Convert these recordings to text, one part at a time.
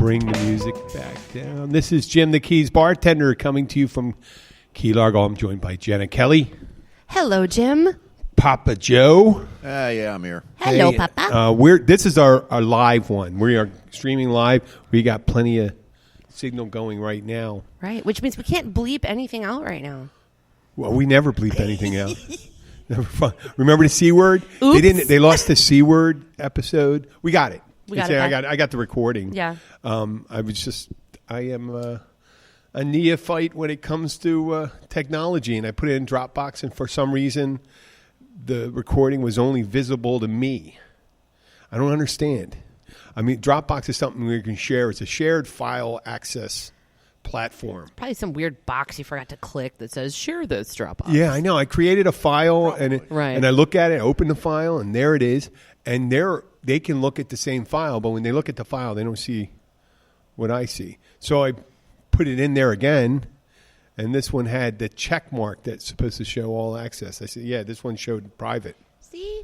bring the music back down. This is Jim the Keys bartender coming to you from Key Largo. I'm joined by Jenna Kelly. Hello, Jim. Papa Joe. Yeah, I'm here. Hello, Hey, Papa. This is our live one. We are streaming live. We got plenty of signal going right now. Right, which means we can't bleep anything out right now. Well, we never bleep anything out. Never fun. Remember the C word? Oops. They lost the C word episode. We got it. We got it back. I got the recording. Yeah. I am a neophyte when it comes to technology, and I put it in Dropbox, and for some reason, the recording was only visible to me. I don't understand. I mean, Dropbox is something we can share. It's a shared file access platform. Probably some weird box you forgot to click that says share this Dropbox. Yeah, I know. I created a file, and I look at it, I open the file, and there it is. And they can look at the same file, but when they look at the file, they don't see what I see. So I put it in there again, and this one had the check mark that's supposed to show all access. I said, yeah, this one showed private. See?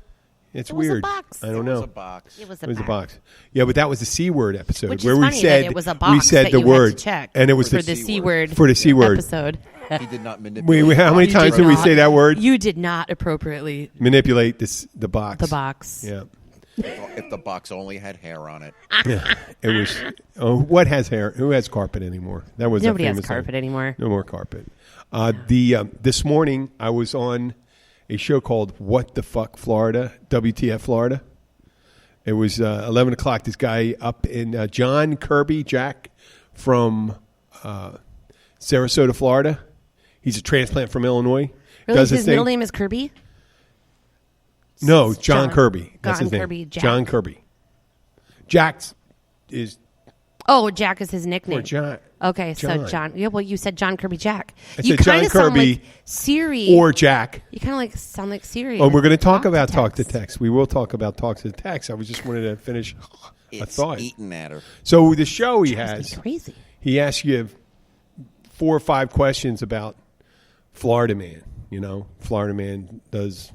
It's It was a weird. box. I don't know. It was a box. It was It was a box. Yeah, but that was the C word episode Which is where funny we said that it was a box we said that the you word had to check and it was for the C word for the C word episode. He did not manipulate. How many You times did did we not. say that word? You did not appropriately Manipulate the box. the box. Yeah. If the box only had hair on it. Yeah. It was. Oh, what has hair? Who has carpet anymore? That was Nobody a has famous carpet thing. anymore. No more carpet. This morning I was on a show called What the Fuck Florida, WTF Florida. It was 11 o'clock. This guy up in John Kirby, Jack from Sarasota, Florida. He's a transplant from Illinois. Really? Does His thing. middle name is Kirby? No, John Kirby. That's John his name. Kirby, Jack. John Kirby. Jack is Oh, Jack is his nickname. or John. Okay, so John. Yeah, well, you said John Kirby Jack. I You said John kinda sound Kirby like Siri. or Jack. You kind of sound like Siri. Oh, we're going to talk to about Talk to Text. Text. We will talk about Talk to Text. I was just wanted to finish a It's thought. eating at her. So the show he Drives has, me crazy. he asks you 4 or 5 questions about Florida Man. You know, Florida Man does.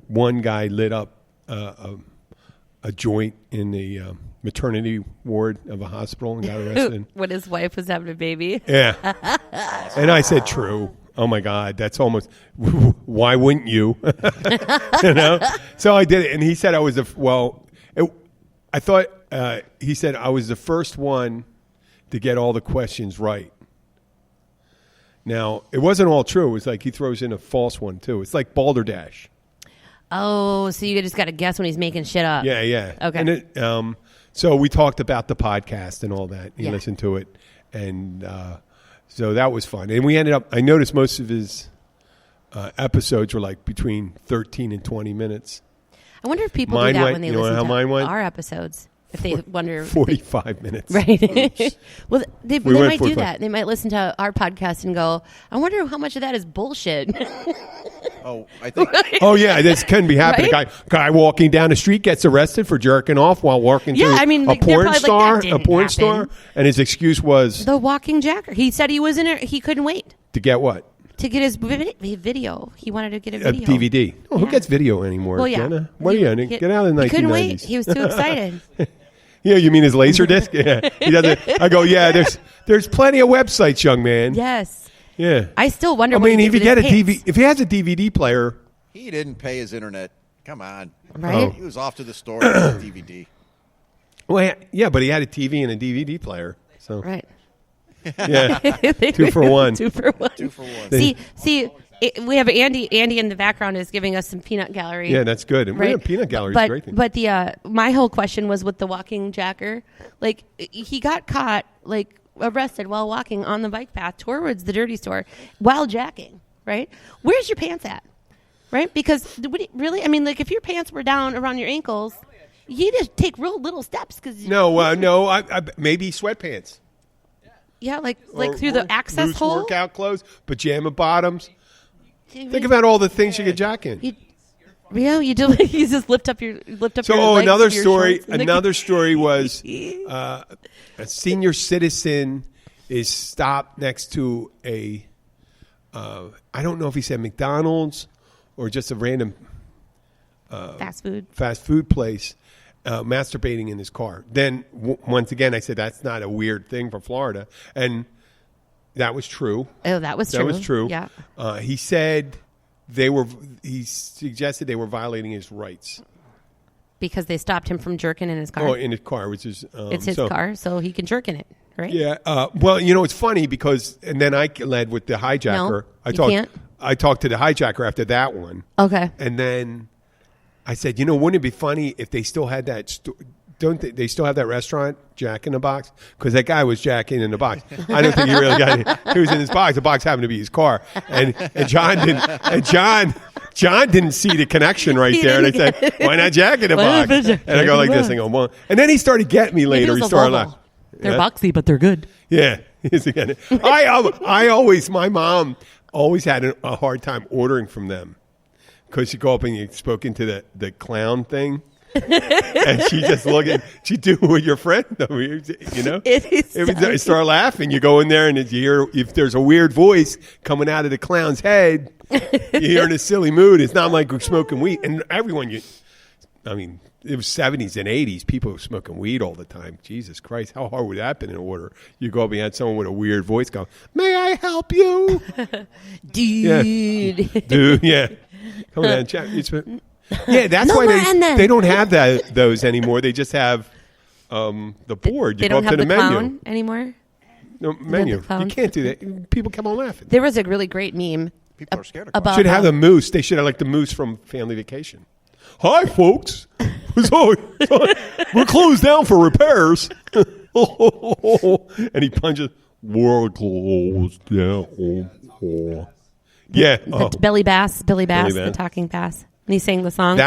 One guy lit up a joint in the maternity ward of a hospital and got arrested. When his wife was having a baby. Yeah. And I said, true. Oh, my God. That's almost, why wouldn't you? You know? So I did it. And he said I was he said I was the first one to get all the questions right. Now, it wasn't all true. It was like he throws in a false one, too. It's like Balderdash. Oh, so you just got to guess when he's making shit up. Yeah, yeah. Okay. And so we talked about the podcast and all that. He Yeah. listened to it. And so that was fun. And we ended up, I noticed most of his episodes were like between 13 and 20 minutes. I wonder if people Mine do that went- when they you know listen how to mine went? our episodes. If they wonder. 45 minutes. Right. Well, they We might went do 45. that. They might listen to our podcast and go, I wonder how much of that is bullshit. Oh, I think Oh, yeah, this can be happening. Right? Guy walking down the street gets arrested for jerking off while walking Yeah, to I mean, a they're porn probably like, star. "That didn't A porn happen." star. And his excuse was The walking jacker. He said he was in it. He couldn't wait to get what? to get his video. He wanted to get a A video. DVD. Oh, who Yeah. gets video anymore, Well, yeah. Jenna? What are you? He- Get out of the 1990s. He couldn't wait. He was too excited. Yeah, you mean his laser disc? Yeah, he doesn't. I go, yeah. There's plenty of websites, young man. Yes. Yeah. I still wonder. I what mean, he if did you with get a his DVD, pants. if he has a DVD player, he didn't pay his internet. Come on. Right? He was off to the store to get a DVD. well, yeah, but he had a TV and a DVD player. So Right. yeah, 2 for 1. 2 for 1. 2 for 1. See, we have Andy. Andy in the background is giving us some peanut gallery. Yeah, that's good. And Right. Peanut Gallery is but, a great thing. But the my whole question was with the walking jacker. Like he got caught, like arrested while walking on the bike path towards the dirty store while jacking. Right? Where's your pants at? Right? Because really, I mean, like if your pants were down around your ankles, you just take real little steps because no, I maybe sweatpants. yeah, like Or through the access loose hole. workout clothes, pajama bottoms. Think about all the things you could jack in. You do. You just lift up your So your legs another with your story. shorts and Another story was a senior citizen is stopped next to a. I don't know if he said McDonald's or just a random fast food. fast food place, masturbating in his car. Then once again, I said that's not a weird thing for Florida, and that was true. Oh, that was true. That was true. Yeah. He said he suggested they were violating his rights. Because they stopped him from jerking in his car. Oh, in his car, which is it's his car, so he can jerk in it, right? Yeah. Well, it's funny because, and then I led with the hijacker. No, can't. I talked to the hijacker after that one. Okay. And then I said, wouldn't it be funny if they still had that? Don't they still have that restaurant, Jack in the Box? Because that guy was Jacking in the Box. I don't think he really got it. He was in his box. The box happened to be his car, and John didn't. And John didn't see the connection right there. And I said, "Why not Jack in the Box?" And I go like this, and go, "Well." And then he started getting me later. He started laughing. They're boxy, but they're good. Yeah, he's again. My mom always had a hard time ordering from them because you go up and you spoke into the clown thing. And she just she do with your friend, If start laughing, you go in there and you hear if there's a weird voice coming out of the clown's head, you hear in a silly mood. It's not like we're smoking weed. And everyone, it was 70s and 80s. People were smoking weed all the time. Jesus Christ, how hard would that have been in order? You go up and you had someone with a weird voice go, "May I help you?" Dude, yeah. Come on, chat. Yeah, that's why they don't have those anymore. They just have the board. You go up to the menu. Clown anymore? No, menu. You can't do that. People come on laughing. There was a really great meme. People are scared of about should have the moose. They should have like the moose from Family Vacation. Hi, folks. We're closed down for repairs. And he punches. We're closed down. Yeah. Billy Bass, the talking bass. And he sang the song.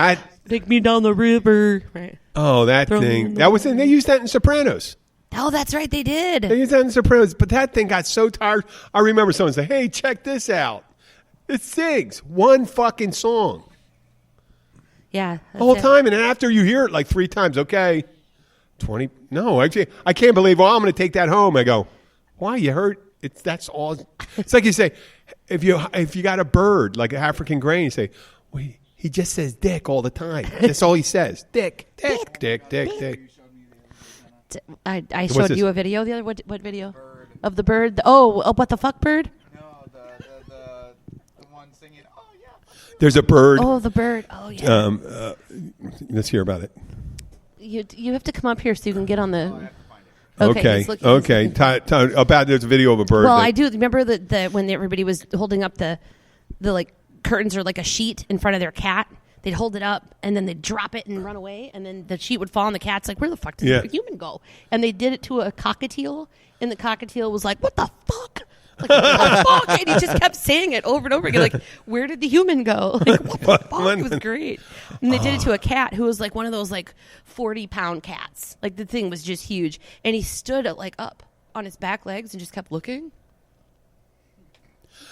Take me down the river. Right. Oh, that thing. They used that in Sopranos. Oh, that's right. They did. They used that in Sopranos. But that thing got so tired. I remember someone say, "Hey, check this out. It sings one fucking song." Yeah. The whole time. And then after you hear it like 3 times, okay, 20. No, actually, I can't believe, I'm going to take that home. I go, why? You heard? That's all. It's like you say, if you got a bird, like an African gray, you say, well, he just says dick all the time. That's all he says. Dick. I showed you a video the other. What video? Of the bird. What the fuck bird? No, the one singing. Oh yeah. There's a bird. Oh, the bird. Oh yeah. Let's hear about it. You have to come up here so you can get on the. Okay. About there's a video of a bird. Well, I do remember the when everybody was holding up the like curtains or like a sheet in front of their cat. They'd hold it up and then they'd drop it and run away, and then the sheet would fall, and the cat's like, "Where the fuck did the human go?" And they did it to a cockatiel, and the cockatiel was like, "What the fuck?" Like, what the fuck? And he just kept saying it over and over again, like, "Where did the human go?" Like, what the fuck? It was great. And they did it to a cat who was like one of those like 40-pound cats. Like the thing was just huge, and he stood like up on his back legs and just kept looking.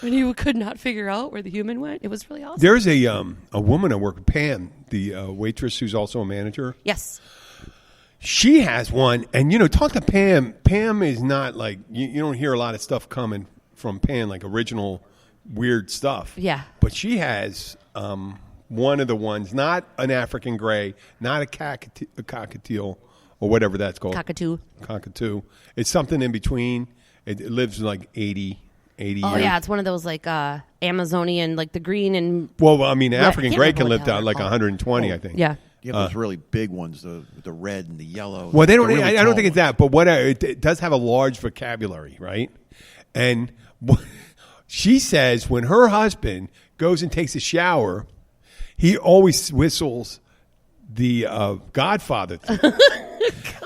And he could not figure out where the human went. It was really awesome. There's a woman I work with, Pam, the waitress who's also a manager. Yes. She has one, and talk to Pam. Pam is not like you don't hear a lot of stuff coming from Pam, like original weird stuff. Yeah. But she has one of the ones, not an African gray, not a cockatiel or whatever that's called. Cockatoo. It's something in between. It lives like 80 years. Oh, yeah. It's one of those like Amazonian, like the green and... Well, I mean, African gray can live down like 120, I think. Yeah. You have those really big ones, the red and the yellow. Well, they don't. Really I don't think it's that, but it does have a large vocabulary, right? And she says when her husband goes and takes a shower, he always whistles the Godfather thing.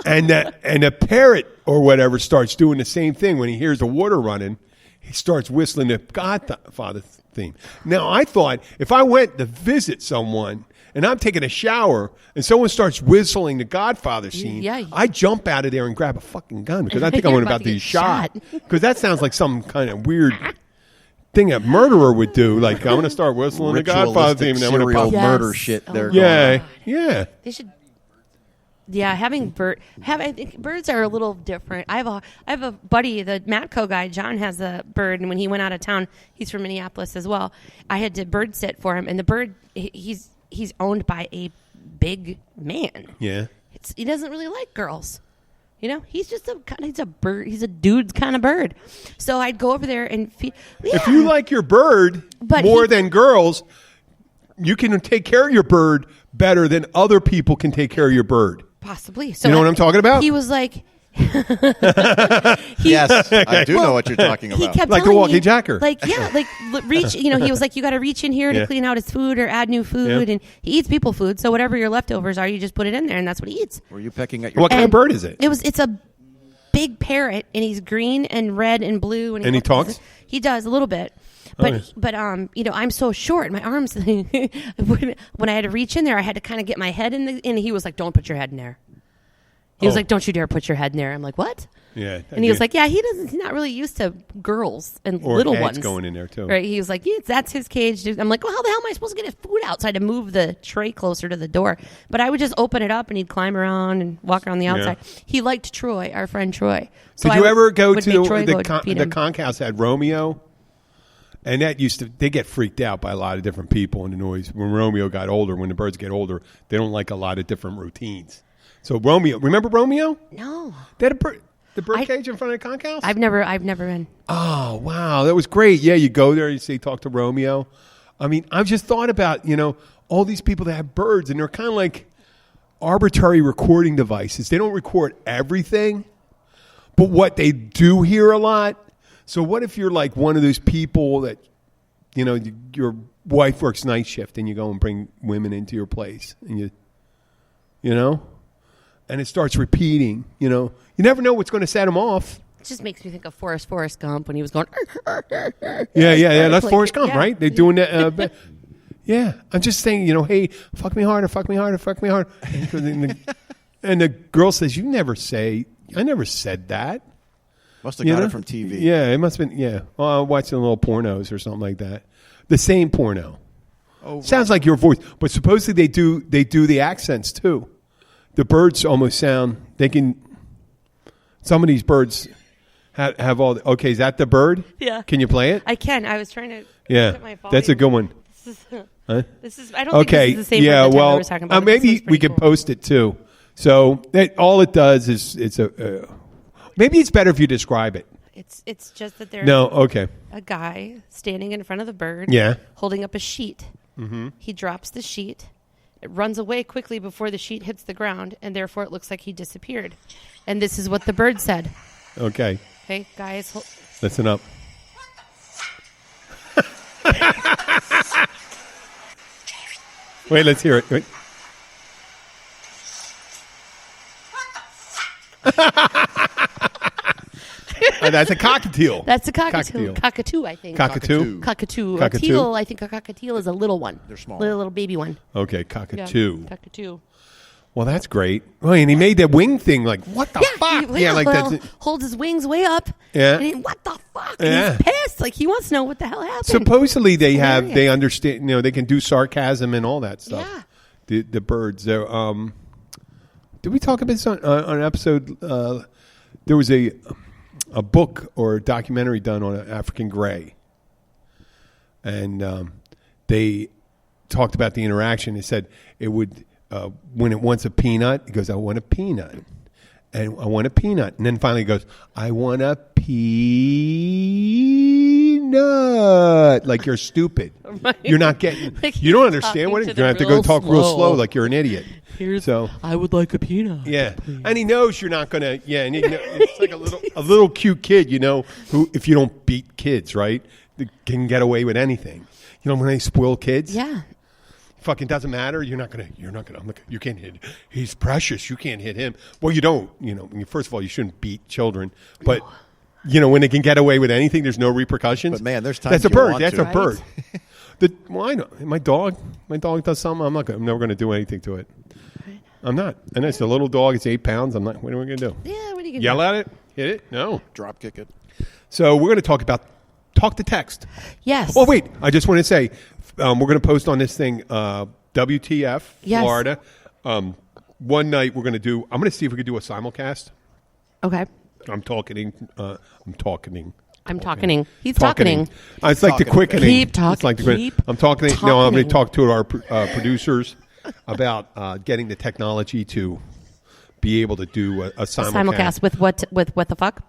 and a parrot or whatever starts doing the same thing when he hears the water running. He starts whistling the Godfather theme. Now, I thought if I went to visit someone and I'm taking a shower and someone starts whistling the Godfather scene, I jump out of there and grab a fucking gun because I think I'm about to get shot. Because that sounds like some kind of weird thing a murderer would do. Like, I'm going to start whistling the Godfather theme and I'm going to pop murder shit. They're yeah. They should. Yeah, I think birds are a little different. I have a buddy, the Matco guy. John has a bird, and when he went out of town, he's from Minneapolis as well. I had to bird sit for him, and the bird he's owned by a big man. Yeah. hates. He doesn't really like girls. You know, he's just he's a bird. He's a dude's kind of bird. So I'd go over there and feed. Yeah. If you like your bird more than girls, you can take care of your bird better than other people can take care of your bird. Possibly. So you know what I'm talking about? He was like, yes, I do know what you're talking about. He kept like a telling walkie me, jacker. Like, yeah, like reach. You know, he was like, you got to reach in here to clean out his food or add new food, and he eats people food. So whatever your leftovers are, you just put it in there, and that's what he eats. Were you pecking at your? What kind of bird is it? It's a big parrot, and he's green and red and blue, and he talks. He does a little bit. But you know, I'm so short. My arms. When I had to reach in there, I had to kind of get my head in and he was like, "Don't put your head in there." He was like, "Don't you dare put your head in there." I'm like, "What?" Yeah. And he was like, "Yeah, he's not really used to girls and or little heads ones going in there too." Right? He was like, "Yeah, that's his cage." I'm like, "Well, how the hell am I supposed to get his food out?" So I had to move the tray closer to the door. But I would just open it up and he'd climb around and walk around the outside. Yeah. He liked Troy, our friend Troy. So Did you ever go to the conch house at Romeo? And that they get freaked out by a lot of different people in the noise. When Romeo got older, when the birds get older, they don't like a lot of different routines. So Romeo, remember Romeo? No. They had the bird cage in front of the conch house? I've never been. Oh, wow. That was great. Yeah, you go there, you say, talk to Romeo. I mean, I've just thought about, you know, all these people that have birds, and they're kind of like arbitrary recording devices. They don't record everything, but what they do hear a lot. So what if you're like one of those people that, you know, your wife works night shift and you go and bring women into your place and you know, and it starts repeating, you know. You never know what's going to set them off. It just makes me think of Forrest Gump when he was going. Yeah. That's Forrest Gump, right? They're doing that. Yeah. I'm just saying, you know, hey, fuck me harder, fuck me harder, fuck me harder. And the girl says, I never said that. Must have got it from TV. Yeah, it must have been, yeah. Well, watching little pornos or something like that. The same porno. Oh, sounds like your voice. But supposedly they do the accents too. The birds almost sound, some of these birds have all, okay, is that the bird? Yeah. Can you play it? I can. I was trying to get my volume. That's a good one. This is I don't think this is the same bird that Tyler was talking about. Maybe we could post it too. So all it does is it's a... maybe it's better if you describe it. It's just that there's a guy standing in front of the bird, holding up a sheet. Mm-hmm. He drops the sheet. It runs away quickly before the sheet hits the ground, and therefore it looks like he disappeared. And this is what the bird said. Okay. Okay, guys. Listen up. Wait, let's hear it. Wait. That's a cockatiel. That's a cockatoo. Cockatoo, I think. Cockatoo. A teal, I think a cockatiel is a little one. They're small. Little baby one. Okay, cockatoo. Yeah, cockatoo. Well, that's great. Oh, and he made that wing thing. Like, what the fuck? Like holds his wings way up. Yeah. And what the fuck? And he's pissed. Like he wants to know what the hell happened. Supposedly they understand. You know, they can do sarcasm and all that stuff. Yeah. The birds. Did we talk about this on an episode? There was a book or a documentary done on an African gray, and they talked about the interaction. They said it would when it wants a peanut, it goes, "I want a peanut," and I want a peanut, and then finally it goes, "I want a peanut." Like you're stupid. Right. You're not getting. Like you don't understand what it is. You have to go talk real slow, like you're an idiot. I would like a peanut. Yeah, please. And he knows you're not gonna. Yeah, and it's like a little cute kid, you know, who if you don't beat kids, right, they can get away with anything. You know when they spoil kids. Yeah. Fucking doesn't matter. You're not gonna. You can't hit. He's precious. You can't hit him. Well, you don't. You know, first of all, you shouldn't beat children, but. You know, when they can get away with anything, there's no repercussions. But man, there's times that's a bird. That's to. a bird. Well, I know my dog does something. I'm never going to do anything to it. Right. I'm not. And it's a little dog. It's 8 pounds. I'm not. What are we going to do? Yeah. What are you going to yell at it? Hit it? No. Drop kick it. So we're going to talk about talk to text. Yes. Oh wait, I just want to say we're going to post on this thing WTF Florida. One night we're going to do. I'm going to see if we could do a simulcast. Okay. I'm talking. He's talking. It's like the quickening. Keep talking. It's like I'm talking. No, I'm going to talk to our producers about getting the technology to be able to do a Simulcast with what the fuck?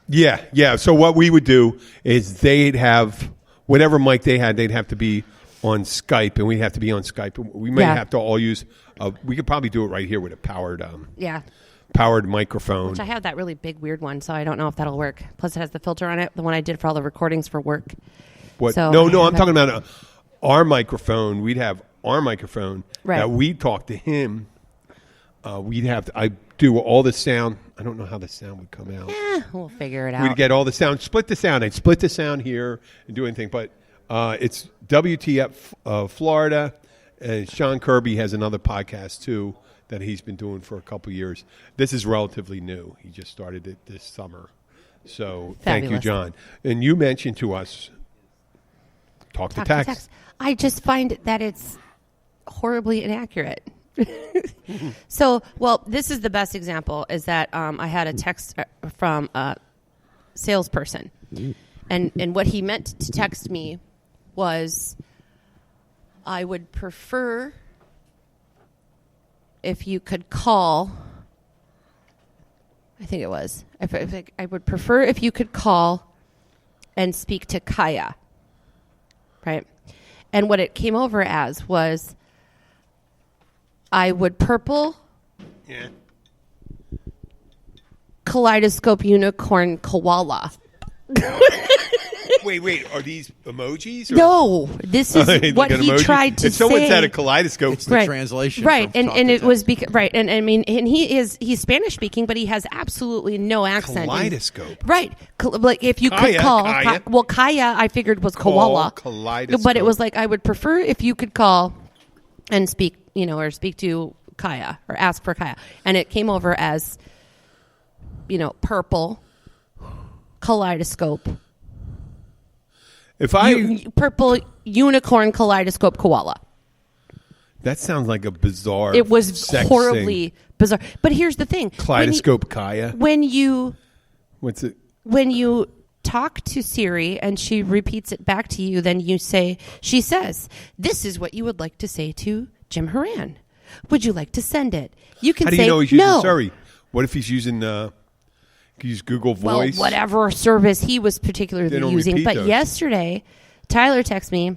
Yeah. So what we would do is they'd have whatever mic they had, they'd have to be on Skype, and we'd have to be on Skype. We may have to all use. We could probably do it right here with a powered microphone. Which I have that really big weird one, so I don't know if that'll work. Plus, it has the filter on it. The one I did for all the recordings for work. What? So No, I'm talking about our microphone. We'd have our microphone that we talk to him. We'd have to. I do all the sound. I don't know how the sound would come out. We'll figure it out. We'd get all the sound. Split the sound. I'd split the sound here and do anything. But it's WTF Florida. And John Kirby has another podcast, too, that he's been doing for a couple years. This is relatively new. He just started it this summer. So Thank you, John. And you mentioned to us, talk to text. I just find that it's horribly inaccurate. So, this is the best example, is that I had a text from a salesperson. And what he meant to text me was, I would prefer if you could call. I think it was. I would prefer if you could call and speak to Kaya. Right? And what it came over as was, I would purple kaleidoscope unicorn koala. Wait. Are these emojis? Or? No, this is what he tried to say. Someone said a kaleidoscope. It's the translation. Right, and it was right, and I mean, and he's Spanish speaking, but he has absolutely no accent. Kaleidoscope. Right, like if you could call, Kaya, I figured was koala. Kaleidoscope. But it was like, I would prefer if you could call and speak, or speak to Kaya or ask for Kaya, and it came over as, purple kaleidoscope. If I purple unicorn kaleidoscope koala. That sounds like a bizarre. It was horribly bizarre. But here's the thing: kaleidoscope Kaya. What's it? When you talk to Siri and she repeats it back to you, then you say, she says, "This is what you would like to say to Jim Horan. Would you like to send it?" You can say, "How do you know he's using Siri? What if he's using? Use Google Voice. Well, whatever service he was particularly using. But yesterday, Tyler texted me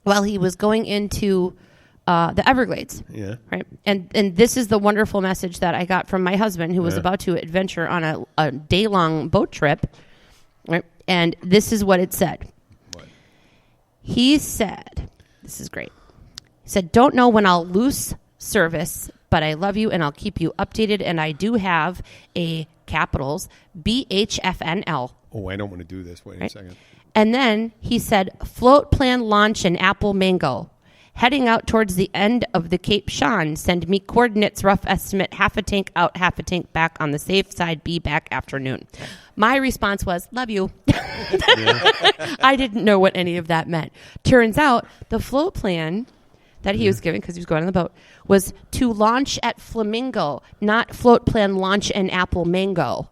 while he was going into the Everglades. Yeah. Right. And this is the wonderful message that I got from my husband, who was about to adventure on a day-long boat trip. Right. And this is what it said. What? He said, this is great. He said, "Don't know when I'll lose service, but I love you and I'll keep you updated. And I do have a capitals BHFNL." Oh, I don't want to do this. Wait a second. And then he said, "Float plan launch in Apple Mango. Heading out towards the end of the Cape Sean. Send me coordinates, rough estimate, half a tank out, half a tank back on the safe side, be back afternoon." My response was, "Love you." I didn't know what any of that meant. Turns out the float plan that he was given, because he was going on the boat, was to launch at Flamingo, not float plan launch in Apple Mango.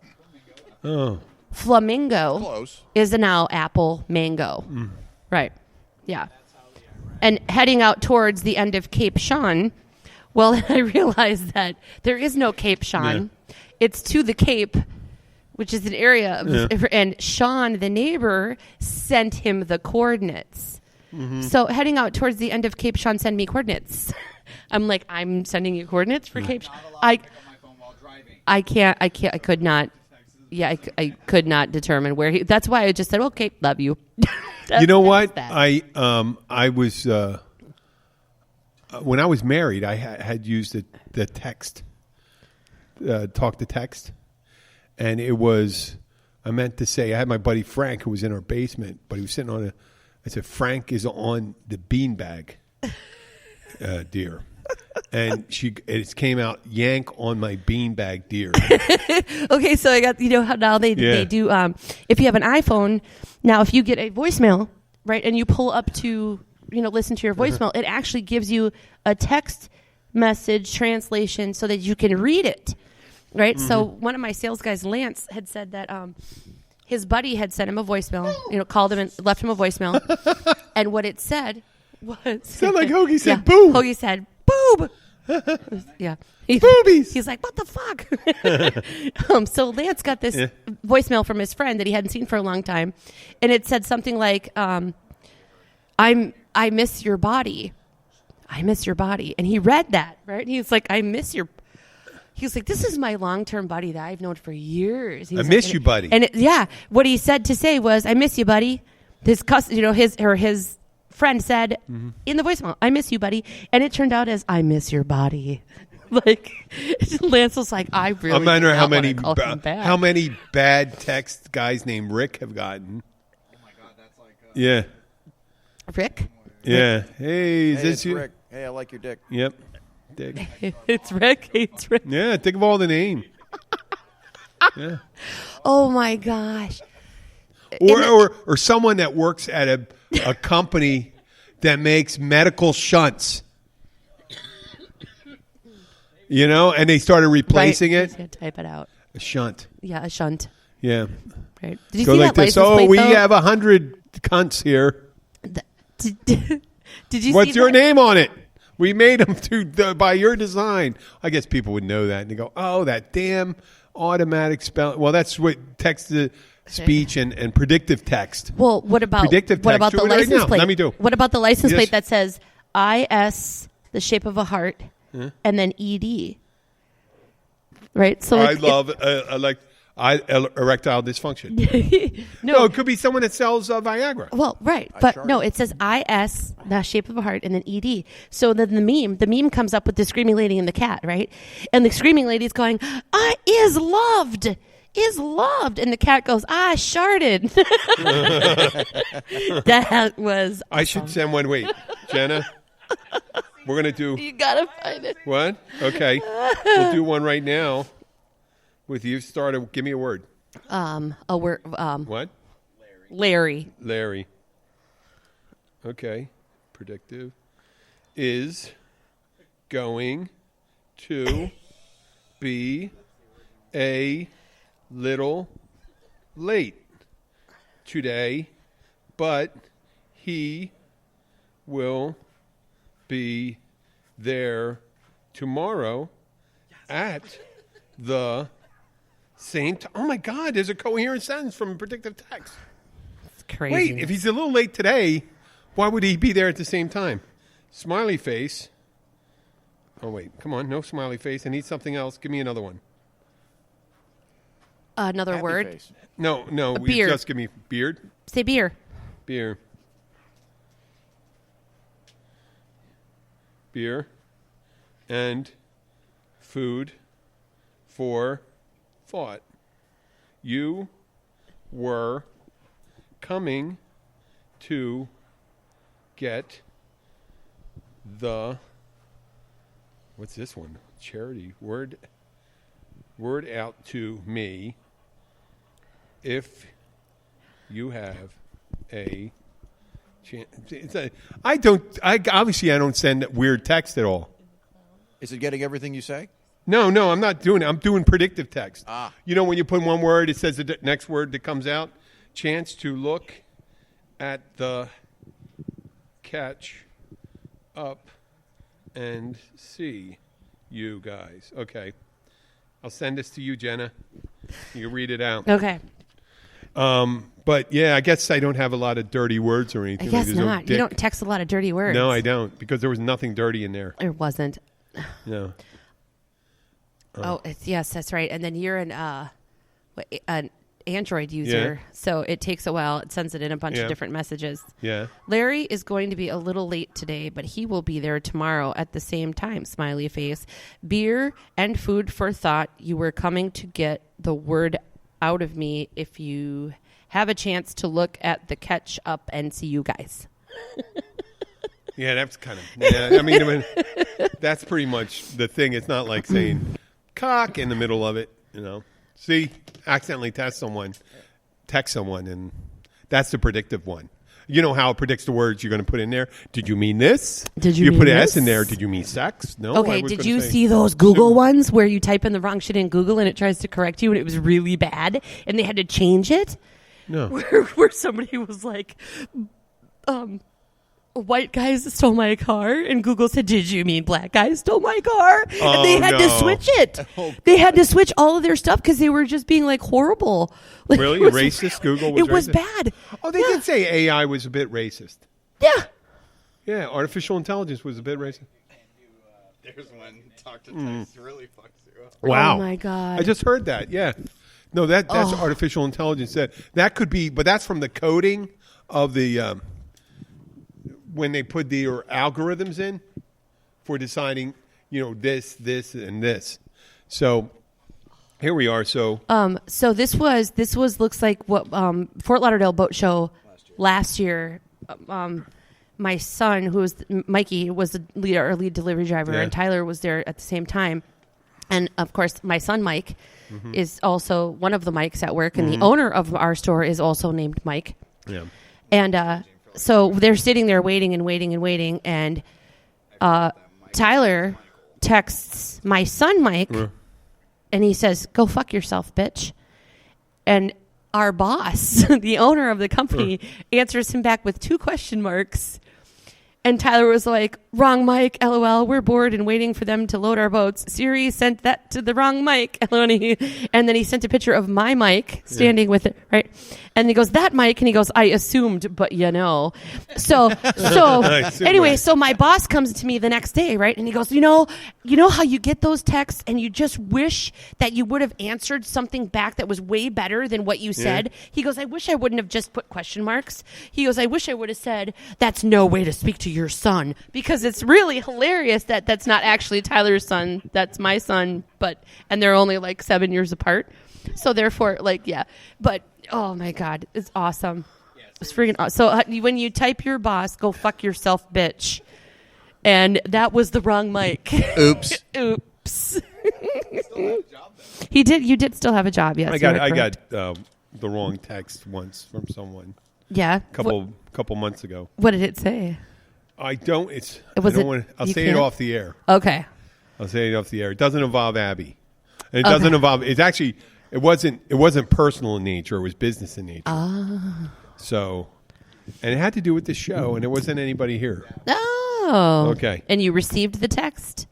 Oh. Flamingo is now Apple Mango. Right. Yeah. And heading out towards the end of Cape Sean, well, I realized that there is no Cape Sean. Yeah. It's to the Cape, which is an area of, and Sean, the neighbor, sent him the coordinates. Mm-hmm. So heading out towards the end of Cape Sean, send me coordinates. I'm like, I'm sending you coordinates for Cape Sean. I could not. Yeah, I could not determine where he. That's why I just said, "Okay, love you." You know what? I was when I was married, I had used the text, talk to text, and it was. I meant to say I had my buddy Frank, who was in our basement, but he was sitting on I said, "Frank is on the beanbag, dear." And it came out, "Yank on my beanbag, dear." Okay, so I got, how now they do, if you have an iPhone, now if you get a voicemail, right, and you pull up to, listen to your voicemail, it actually gives you a text message translation so that you can read it, right? Mm-hmm. So one of my sales guys, Lance, had said that his buddy had sent him a voicemail, called him and left him a voicemail, and what it said was... Sound like Hoagie said, "Boob." Hoagie said, "Boob." Yeah. Boobies. He's like, what the fuck? So Lance got this voicemail from his friend that he hadn't seen for a long time. And it said something like, I miss your body. I miss your body. And he read that, right? He's like, I miss your. He was like, this is my long-term buddy that I've known for years. He was miss you, buddy. And what he said to say was, I miss you, buddy. His friend said in the voicemail, I miss you, buddy. And it turned out as, I miss your body. Like, Lance was like, I really I'm wondering how many bad text guys named Rick have gotten. Oh my God, that's like. Yeah. Rick? Yeah. Hey, is Hey, this it's you? Rick. Hey, I like your dick. Yep. Dick. It's Rick. It's Rick. Yeah, think of all the name. Yeah. Oh, my gosh. Or someone that works at a company that makes medical shunts. You know, and they started replacing Right. it. He's gonna type it out. A shunt. Yeah, a shunt. Yeah. Right. Did you Go see like that this. license plate, We though? have 100 cunts here. Did you What's see your that? name on it? We made them by your design. I guess people would know that. And they go, oh, that damn automatic spell. Well, that's what text-to-speech and predictive text. Well, what about Predictive what text. about the Do it right license now. plate? Let me do. What about the license Yes. plate that says IS, the shape of a heart, and then ED? Right. So I love erectile dysfunction. No, it could be someone that sells Viagra. Well, right, but charge no, it. it says IS, the shape of a heart, and then ED. So then the meme comes up with the screaming lady and the cat, right? And the screaming lady's going, is loved, and the cat goes, sharted. That was. I should send one. Wait, Jenna, we're gonna do You gotta find it. what? Okay, we'll do one right now. With you, give me a word. A word. What? Larry. Larry. Okay. Predictive is going to be a little late today, but he will be there tomorrow at the same time. Oh my God, there's a coherent sentence from predictive text. It's crazy. Wait, if he's a little late today, why would he be there at the same time? Smiley face. Oh, wait, come on. No smiley face. I need something else. Give me another one. Another Happy word. face. No. beard. Just give me beard. Say beer. Beer. Beer. And food for thought. You were coming to get the what's this one? Charity word out to me if you have a chance. I don't send weird text at all. Is it getting everything you say? No, I'm not doing it. I'm doing predictive text. Ah. You know, when you put one word, it says the next word that comes out. Chance to look at the catch up and see you guys. Okay. I'll send this to you, Jenna. You can read it out. Okay. But, yeah, I guess I don't have a lot of dirty words or I anything. guess There's no not. You dick. don't text a lot of dirty words. No, I don't, because there was nothing dirty in there. There wasn't. No. Oh, yes, that's right. And then you're an Android user, so it takes a while. It sends it in a bunch of different messages. Yeah. Larry is going to be a little late today, but he will be there tomorrow at the same time. Smiley face. Beer and food for thought. You were coming to get the word out of me if you have a chance to look at the catch up and see you guys. Yeah, that's kind of. Yeah, I mean, that's pretty much the thing. It's not like saying cock in the middle of it, you know. See, accidentally text someone, and that's the predictive one. You know how it predicts the words you're going to put in there. Did you mean this? Did you You mean put an this? S in there. Did you mean sex? No. Okay, I was did gonna you say- see those Google ones where you type in the wrong shit in Google and it tries to correct you and it was really bad and they had to change it? No. Where somebody was like, white guys stole my car, and Google said, did you mean black guys stole my car? And they had to switch it. They had to switch all of their stuff because they were just being like horrible. Like, Really? it was- Racist? Google was It was racist? bad. Oh, they did say AI was a bit racist. Yeah. Yeah, artificial intelligence was a bit racist. There's one talk to text really fucks you up. Wow. Oh my God. I just heard that. Yeah. No, that's artificial intelligence. That could be, but that's from the coding of the when they put their algorithms in for deciding, this, and this. So here we are. So So this was looks like what Fort Lauderdale Boat Show last year. My son, who was Mikey, was the lead delivery driver, Yeah. and Tyler was there at the same time. And of course, my son Mike is also one of the Mikes at work, and the owner of our store is also named Mike. yeah. And so they're sitting there waiting, and Tyler texts my son Mike, and he says, "Go fuck yourself, bitch." And our boss, the owner of the company, answers him back with 2 question marks. And Tyler was like, wrong mic, LOL. We're bored and waiting for them to load our boats. Siri sent that to the wrong mic. And then he sent a picture of my mic standing with it, right? And he goes, that mic. And he goes, I assumed, but So anyway, so my boss comes to me the next day, right? And he goes, you know how you get those texts and you just wish that you would have answered something back that was way better than what you said? He goes, I wish I wouldn't have just put question marks. He goes, I wish I would have said, that's no way to speak to your son, because it's really hilarious that that's not actually Tyler's son. That's my son, and they're only like 7 years apart. So therefore, but oh my God, it's awesome. It's freaking awesome. So when you type your boss, go fuck yourself, bitch. And that was the wrong mic. Oops. Oops. He did. You did still have a job. Yes. I got the wrong text once from someone. Yeah. Couple months ago. What did it say? I don't. I'll you say can't? it off the air. Okay. I'll say it off the air. It doesn't involve Abby. And it doesn't involve. It's actually. It wasn't personal in nature. It was business in nature. So, and it had to do with the show, and there wasn't anybody here. Oh. Okay. And you received the text?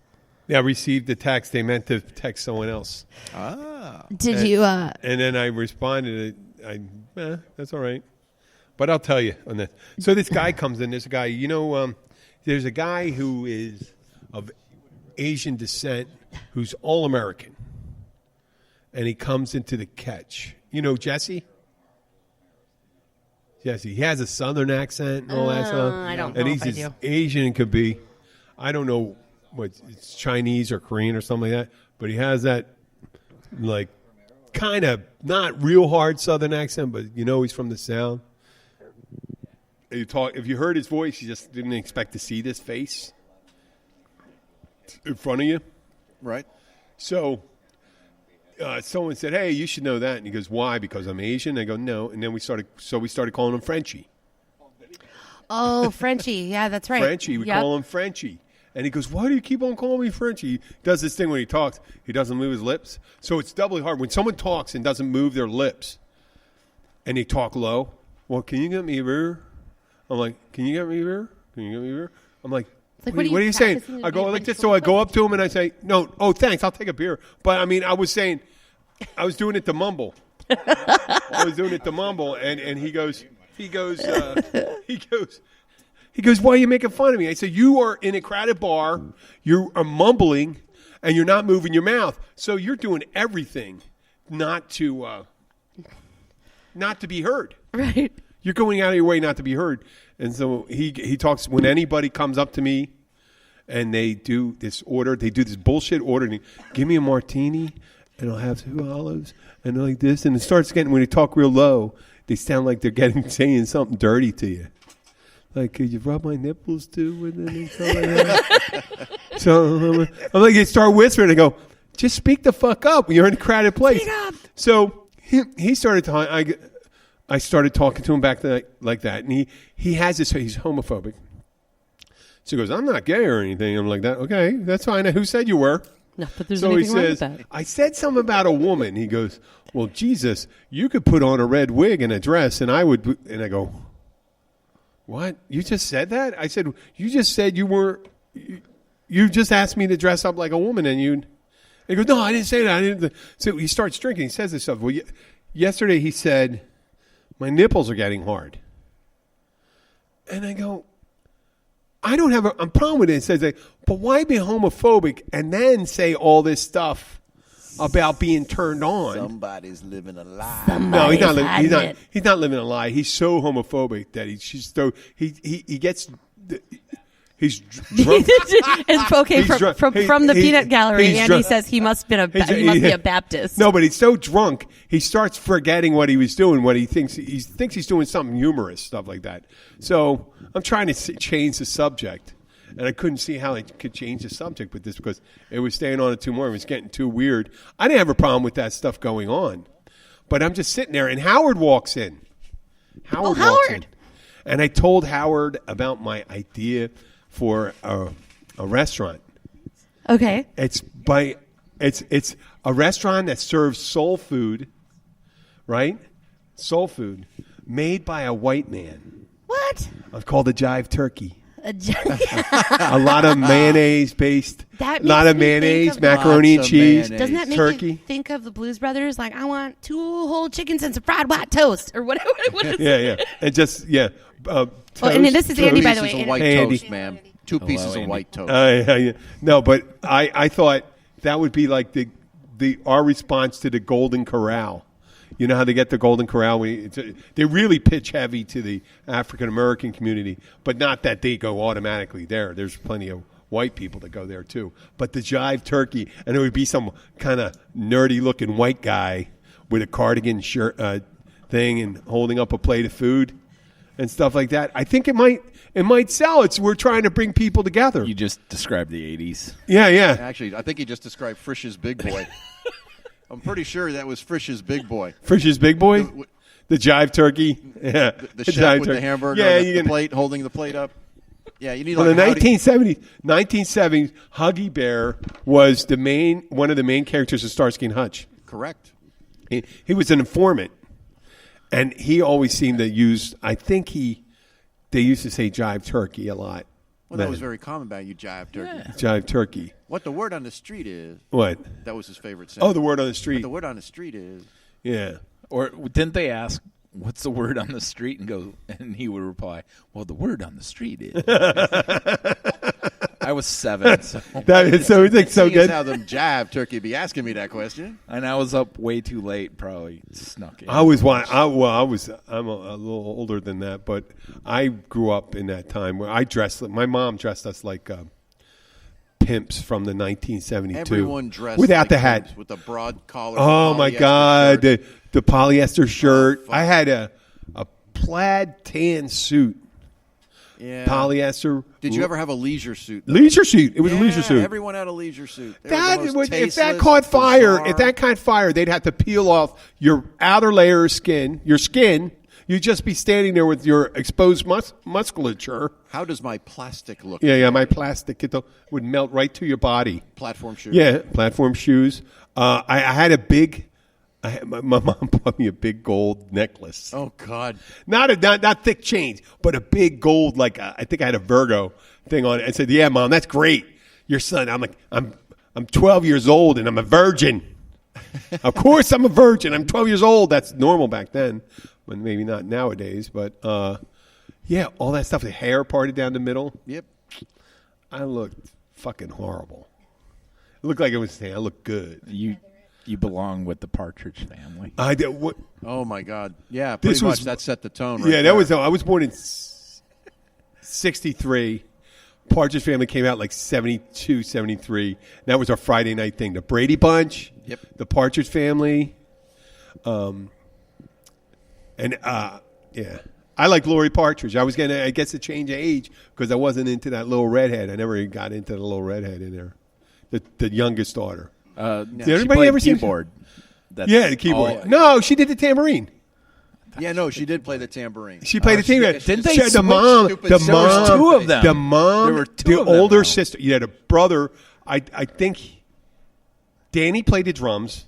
Yeah, I received the text. They meant to text someone else. Did you? And then I responded. That's all right. But I'll tell you on that. So this guy comes in. There's a guy. There's a guy who is of Asian descent who's all American, and he comes into the catch. Jesse. Jesse. He has a Southern accent and all that stuff. I don't know and if he's I as do. Asian and could be. I don't know what it's Chinese or Korean or something like that. But he has that like kind of not real hard Southern accent, but he's from the South. If you heard his voice, you just didn't expect to see this face in front of you. Right. So someone said, "Hey, you should know that." And he goes, "Why? Because I'm Asian?" I go, "No." And then we started calling him Frenchie. Oh, Frenchie. Yeah, that's right. Frenchie. We call him Frenchie. And he goes, "Why do you keep on calling me Frenchie?" He does this thing when he talks. He doesn't move his lips. So it's doubly hard. When someone talks and doesn't move their lips and they talk low, well, can you get me a beer? I'm like, can you get me a beer? Can you get me a beer? I'm like, like, what are you saying? I go like this. So I go up to him and I say, no, oh, thanks. I'll take a beer. But I mean, I was doing it to mumble. I was doing it to mumble. And he goes, why are you making fun of me? I said, you are in a crowded bar. You are mumbling and you're not moving your mouth. So you're doing everything not to be heard. Right. You're going out of your way not to be heard. And so he talks when anybody comes up to me and they do this order, they do this bullshit order. And give me a martini and I'll have 2 olives and like this. And it starts getting, when they talk real low, they sound like they're saying something dirty to you. Like, could you rub my nipples too with it and stuff like that? So I'm like, they start whispering. I go, just speak the fuck up. You're in a crowded place. Speak up. So he started talking. I started talking to him back like that, and he has this. He's homophobic. So he goes, "I'm not gay or anything." I'm like, "That okay? That's fine." Who said you were? No, but there's So he anything wrong with says, that. "I said something about a woman." He goes, "Well, Jesus, you could put on a red wig and a dress, and I would." And I go, What? You just said that? I said, you just said you were, you just asked me to dress up like a woman and you, he goes, no, I didn't say that. I didn't. So he starts drinking. He says this stuff. Well, yesterday he said, my nipples are getting hard. And I go, I don't have a problem with it. It says, but why be homophobic and then say all this stuff about being turned on? Somebody's living a lie. No, he's not. He's not living a lie. He's so homophobic that he's gets. He's drunk. It's okay from the peanut gallery, and he says he must be a Baptist. No, but he's so drunk he starts forgetting what he was doing. What he thinks he's doing something humorous, stuff like that. So I'm trying to change the subject, and I couldn't see how I could change the subject with this because it was staying on it too more. It was getting too weird. I didn't have a problem with that stuff going on, but I'm just sitting there, and Howard walks in. Howard walks in, and I told Howard about my idea for a restaurant. Okay. It's a restaurant that serves soul food, right? Soul food made by a white man. What? It's called a Jive Turkey. A lot of mayonnaise based. A lot of mayonnaise, macaroni and cheese. Doesn't that make turkey? you think of the Blues Brothers? Like, I want 2 whole chickens and some fried white toast or whatever. Yeah. And just toast, and this is Andy, by the way. 2 pieces of white Andy. toast, ma'am. 2 pieces of white toast. No, but I thought that would be like our response to the Golden Corral. You know how they get the Golden Corral? They really pitch heavy to the African-American community, but not that they go automatically there. There's plenty of white people that go there too. But the Jive Turkey, and it would be some kind of nerdy-looking white guy with a cardigan shirt thing and holding up a plate of food and stuff like that. I think it might sell. We're trying to bring people together. You just described the 80s. Yeah. Actually, I think he just described Frisch's Big Boy. I'm pretty sure that was Frisch's Big Boy. Frisch's Big Boy? The Jive Turkey? Yeah. The chef with the hamburger on the plate, holding the plate up. Yeah, you need the 1970s, Huggy Bear was one of the main characters of Starsky and Hutch. Correct. He was an informant, and he always seemed to use, they used to say Jive Turkey a lot. Well, that was very common about you, Jive Turkey. Yeah. Jive Turkey. What the word on the street is. What? That was his favorite saying. Oh, the word on the street. What the word on the street is. Yeah. Or didn't they ask, what's the word on the street? And he would reply, well, the word on the street is. I was 7. So. It's so good. How them Jive Turkey be asking me that question. And I was up way too late, probably snuck in. I'm a little older than that, but I grew up in that time where my mom dressed us like pimps from the 1972. Everyone dressed without like the hat, pimps with the broad collar. Oh my God, shirt. the polyester shirt. fuck. I had a plaid tan suit. Yeah. Polyester. Did you ever have a leisure suit? Leisure suit. It was a leisure suit. Everyone had a leisure suit. If that caught fire, they'd have to peel off your outer layer of skin, your skin. You'd just be standing there with your exposed musculature. How does my plastic look? Yeah, my plastic would melt right to your body. Platform shoes. Yeah, platform shoes. I had my mom bought me a big gold necklace. Oh God! Not thick chains, but a big gold. I think I had a Virgo thing on it. I said, "Yeah, Mom, that's great. Your son." I'm like, I'm 12 years old and I'm a virgin. Of course, I'm a virgin. I'm 12 years old. That's normal back then, but maybe not nowadays. But yeah, all that stuff. The hair parted down the middle. Yep. I looked fucking horrible. It looked like I looked good. You belong with the Partridge Family. I did. What? Oh my God! Yeah, pretty much that set the tone. Right Yeah, there. I was born in '63. Partridge Family came out like 72, 73. That was our Friday night thing. The Brady Bunch. Yep. The Partridge Family. Yeah. I like Lori Partridge. I was I guess, a change of age because I wasn't into that little redhead. I never got into the little redhead in there. The youngest daughter. Did everybody ever see keyboard? The keyboard. No, she did the tambourine. Yeah, no, she did play the tambourine. She played the tambourine. Didn't they the switch mom, stupid the songs? mom, There was 2 of them. the mom, There were 2 the of them, older though. sister. Yeah, the brother. I think Danny played the drums.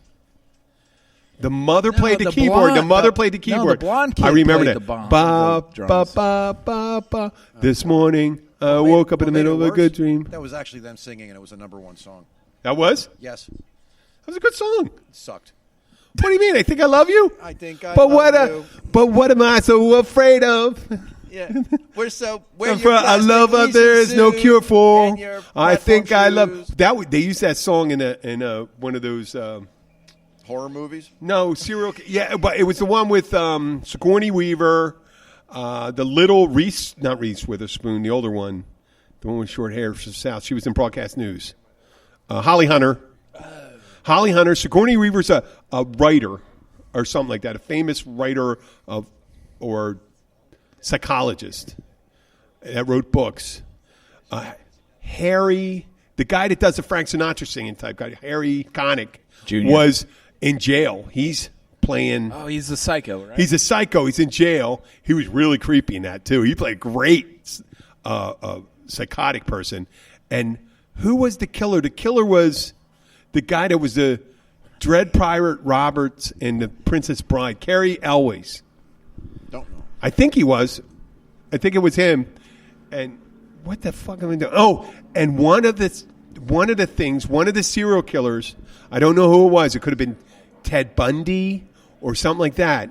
The mother No, played the the keyboard. The blonde- mother the- played the no, the keyboard. blonde kid I remember played that. the bomb- Ba, the ba, drums. ba, ba, ba. This morning, I woke up in the middle of a good dream. That was actually them singing, and it was a #1 song. That was? Yes, That was a good song. it sucked. What do you mean? I think I love you? I think I But love you. but what am I so afraid of? Yeah, wear A love up there is no cure for. I think I love that. They used that song in one of those. horror movies. No, yeah, but it was the one with Sigourney Weaver, the little not Reese Witherspoon, the older one, the one with short hair from the South. She was in broadcast news. Holly Hunter. Holly Hunter. Sigourney Weaver's a writer or something like that, a famous writer or psychologist that wrote books. Harry, the guy that does the Frank Sinatra singing type guy, Harry Connick, Jr. was in jail. He's playing. Oh, he's a psycho, right? He's a psycho. He's in jail. He was really creepy in that too. He played a great psychotic person. And who was the killer? The killer was the guy that was the Dread Pirate Roberts and the Princess Bride, Cary Elwes. Don't know. I think he was. I think it was him. And what the fuck am I doing? Oh, and one of the serial killers, I don't know who it was. It could have been Ted Bundy or something like that.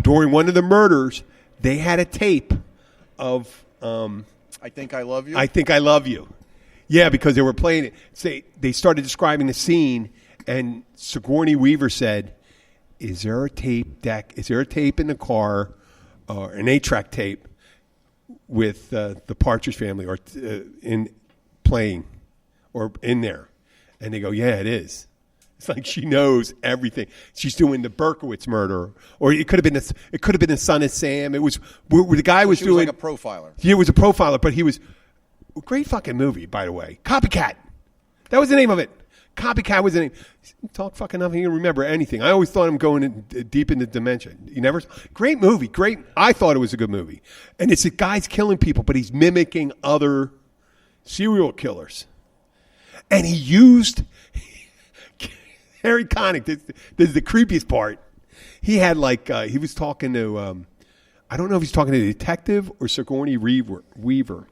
During one of the murders, they had a tape of I think I love you. I Think I Love You. Yeah, because they were playing it. They started describing the scene, and Sigourney Weaver said, is there a tape deck? Is there a tape in the car, or an 8-track tape with the Partridge Family or in playing or in there? And they go, yeah, it is. It's like she knows everything. She's doing the Berkowitz murder, or it could have been the Son of Sam. It was where the guy was She doing was like a profiler. He was a profiler, but he was a great fucking movie, by the way. Copycat. That was the name of it. Copycat was the name. Talk fucking nothing. You remember anything? I always thought him going deep into dimension. You never. Great movie. Great. I thought it was a good movie, and it's a guy's killing people, but he's mimicking other serial killers, and he used Harry Connick. This is the creepiest part. He had he was talking to. I don't know if he's talking to a detective or Sigourney Weaver.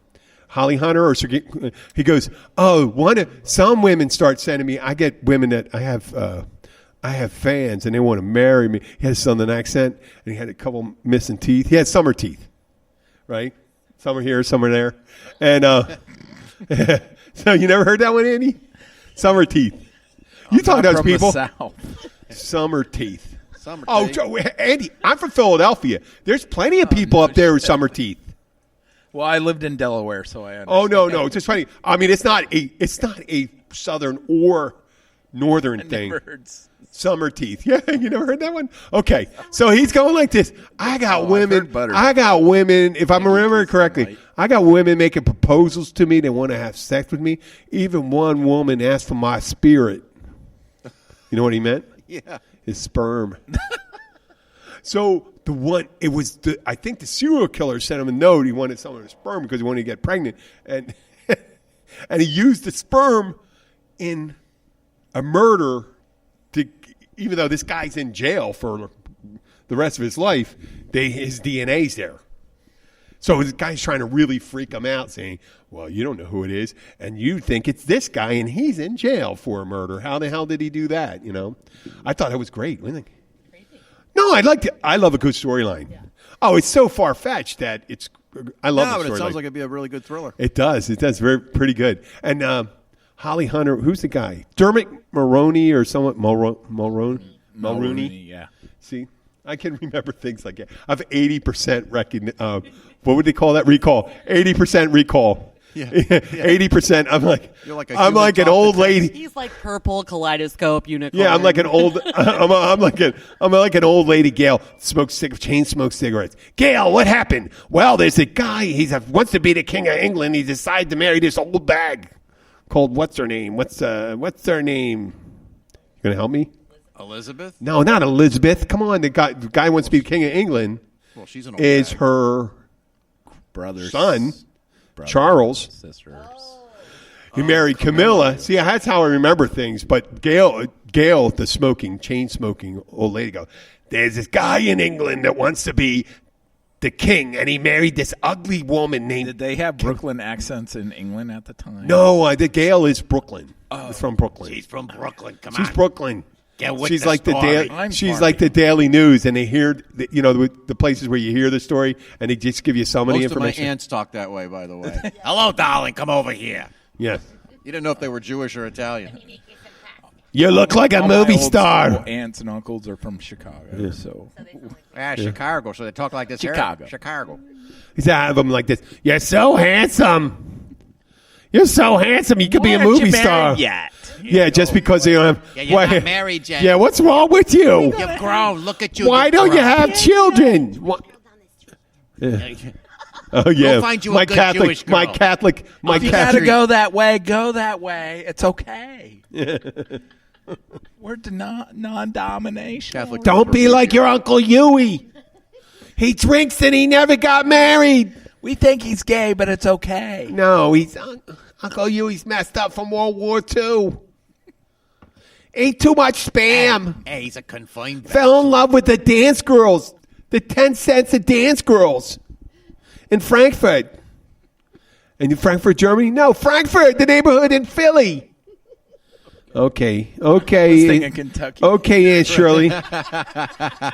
Holly Hunter or he goes, some women start sending me. I get women that I have fans and they want to marry me. He had a Southern accent and he had a couple missing teeth. He had summer teeth, right? Some are here, some are there, and so you never heard that one, Andy? Summer teeth. You talk to those people. Summer teeth. Summer Oh, teeth. Andy, I'm from Philadelphia. There's plenty of people up there with summer teeth. Well, I lived in Delaware, so I understand. Oh no, it's just funny. I mean, it's not a southern or northern thing. Never heard Summer teeth. Yeah, you never heard that one? Okay, so he's going like this. I got women. If I'm remembering correctly, I got women making proposals to me. They want to have sex with me. Even one woman asked for my spirit. You know what he meant? Yeah. His sperm. So I think the serial killer sent him a note. He wanted some of his sperm because he wanted to get pregnant, and and he used the sperm in a murder. Even though this guy's in jail for the rest of his life, his DNA's there. So this guy's trying to really freak him out, saying, "Well, you don't know who it is, and you think it's this guy, and he's in jail for a murder. How the hell did he do that?" You know, I thought it was great. What do you think? No, I love a good storyline. Yeah. Oh, it's so far fetched that it's. I love. No, the but it sounds storyline. like it'd be a really good thriller. It does. Pretty good. And Holly Hunter, who's the guy? Dermot Mulroney or someone Mulroney. Yeah. See, I can remember things like that. I have 80% what would they call that? Recall. 80% recall. Yeah. 80%. I'm like I'm like an old lady. He's like purple kaleidoscope unicorn. Yeah, I'm like an old. I'm like an old lady. Gail chain smokes cigarettes. Gail, what happened? Well, there's a guy. He wants to be the king of England. He decided to marry this old bag called what's her name? What's her name? You gonna help me? Elizabeth? No, not Elizabeth. Come on, the guy wants to be the king of England. Well, she's an old Is bag. her Brothers, son brothers, Charles. sisters. He married Camilla. See, that's how I remember things. But Gail, the chain smoking old lady, goes, there's this guy in England that wants to be the king, and he married this ugly woman named. Did they have Brooklyn accents in England at the time? No, the Gail is Brooklyn. From Brooklyn. She's from Brooklyn. Come She's on. Brooklyn. Get with She's the like story. I'm like the Daily News, and they hear the places where you hear the story, and they just give you so many Most of information. my aunts talk that way, by the way. Hello, darling. Come over here. Yes. You didn't know if they were Jewish or Italian. You look like a All movie my old star. school aunts and uncles are from Chicago, so Chicago, so they talk like this. Chicago. Chicago. He's have them like this. You're so handsome. You're so handsome. You could be a Why aren't you movie married star. yet? Yeah, just because they don't have. Yeah, you're not married, Jen. Yeah, what's wrong with you? You've grown. Look at you. Why You've don't you grown. have children? What? Oh yeah, Go find you a good Jewish girl. my Catholic. If you gotta go that way, go that way. It's okay. We're non-domination. Catholic. Don't be like your Uncle Huey. He drinks and he never got married. We think he's gay, but it's okay. No, Uncle Huey's messed up from World War II. Ate too much spam. Hey, he's a confined. Fell in love with the dance girls. The 10 cents of dance girls in Frankfurt. And in Frankfurt, Germany? No, Frankfurt, the neighborhood in Philly. Okay. I was thinking Kentucky. Okay, Aunt Shirley. I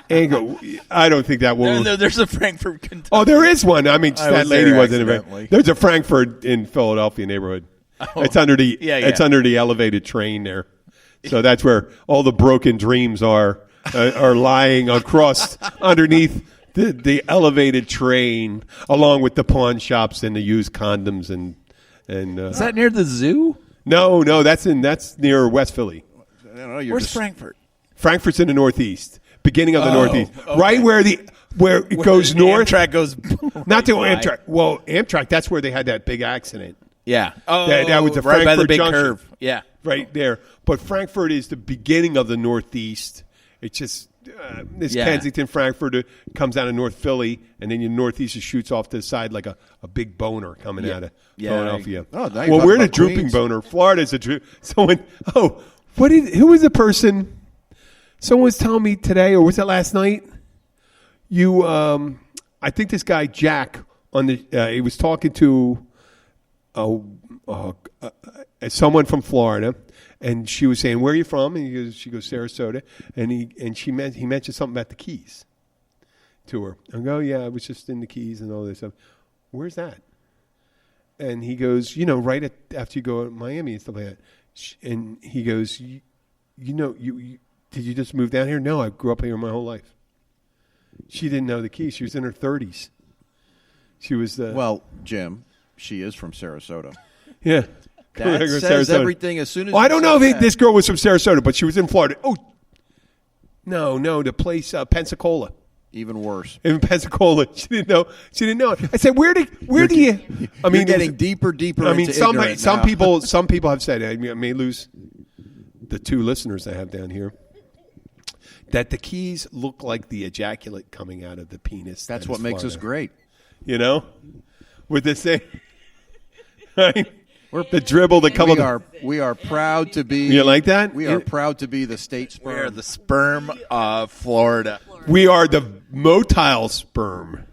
don't think that will. No, there's a Frankfurt, Kentucky. Oh, there is one. I mean, I that was lady there wasn't in accidentally. There's a Frankfurt in Philadelphia neighborhood. It's under the It's under the elevated train there. So that's where all the broken dreams are lying across underneath the elevated train, along with the pawn shops and the used condoms and. Is that near the zoo? No, that's near West Philly. I don't know, Where's Frankfurt? Frankfurt's in the northeast, beginning of the northeast, okay. right where it goes north. Amtrak goes. Not the by. Amtrak. Well, Amtrak. That's where they had that big accident. Yeah. Oh, That was the right by the Frankfurt big Junction. curve. Yeah. Right there. But Frankfurt is the beginning of the northeast. It's just this Yeah. Kensington, Frankfurt comes out of North Philly, and then your northeast shoots off to the side like a big boner coming out of Philadelphia. now you're Well, talking we're the about drooping Queens. boner. Florida's a someone. Oh, who was the person? Someone was telling me today, or was it last night? I think this guy Jack he was talking to someone from Florida, and she was saying, "Where are you from?" And she goes, "Sarasota," and he mentioned something about the Keys to her. I go, "Yeah, I was just in the Keys and all this stuff." Where's that? And he goes, right after you go to Miami and stuff like that. And he goes, you did you just move down here? No, I grew up here my whole life. She didn't know the Keys. She was in her 30s. She was Well, Jim, she is from Sarasota. yeah. That says everything as soon as. Well, I you don't say know if that. this girl was from Sarasota, but she was in Florida. Oh, no, the place Pensacola. Even worse. In Pensacola, she didn't know. I said, "Where do you?" I mean, You're getting deeper. I mean, into some ignorance now. people have said. I may lose the 2 listeners I have down here. That the Keys look like the ejaculate coming out of the penis. That's that what is makes us Florida. great. Would they say? Right? The dribble that come We are proud to be. You like that? We are proud to be the state sperm. We are the sperm of Florida. We are the motile sperm.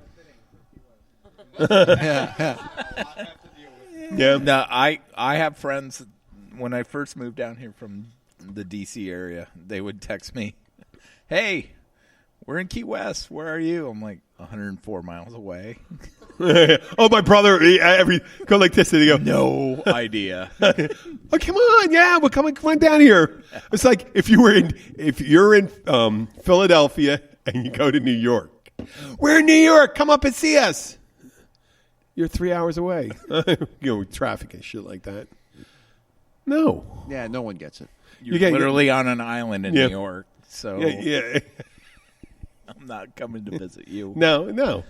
Yeah. No, I have friends. When I first moved down here from the D.C. area, they would text me, "Hey, we're in Key West. Where are you?" I'm like, 104 miles away. Oh, my brother, go like this, and he go, No idea. "Oh, come on, yeah, we're coming. Come on down here." It's like if you're in Philadelphia and you go to New York. We're in New York. Come up and see us. You're 3 hours away. Traffic and shit like that. No. Yeah, no one gets it. You're literally on an island in New York, so Yeah. I'm not coming to visit you. No.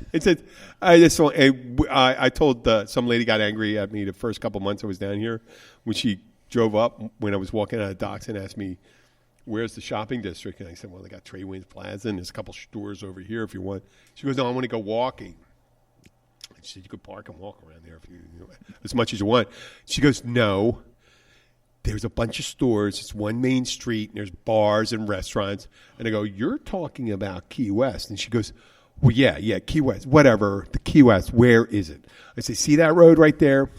I told some lady got angry at me the first couple months I was down here when she drove up when I was walking out of docks and asked me, "Where's the shopping district?" And I said, "Well, they got Trade Winds Plaza and there's a couple stores over here if you want." She goes, "No, I want to go walking." She said, you could park and walk around there if you know, as much as you want. She goes, no. There's a bunch of stores. It's one main street, and there's bars and restaurants. And I go, you're talking about Key West. And she goes, well, yeah, Key West, whatever, the Key West, where is it? I say, see that road right there?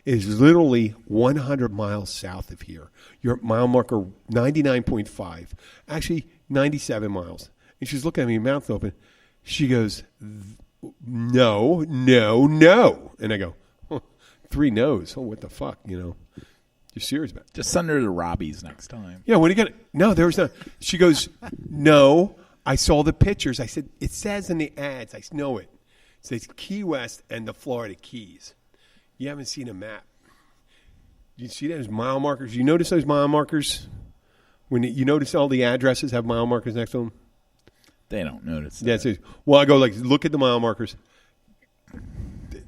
It is literally 100 miles south of here. You're at mile marker 99.5, actually 97 miles. And she's looking at me, mouth open. She goes, no. And I go, 3 no's. Oh, what the fuck, you know? You're serious about it? Just send her to Robbie's next time. Yeah, when are you going to? No, there was no. She goes, no, I saw the pictures. I said, it says in the ads. I know it. It says Key West and the Florida Keys. You haven't seen a map. You see those mile markers? You notice those mile markers? When you notice all the addresses have mile markers next to them? They don't notice Yeah, that. well, I go like, look at the mile markers.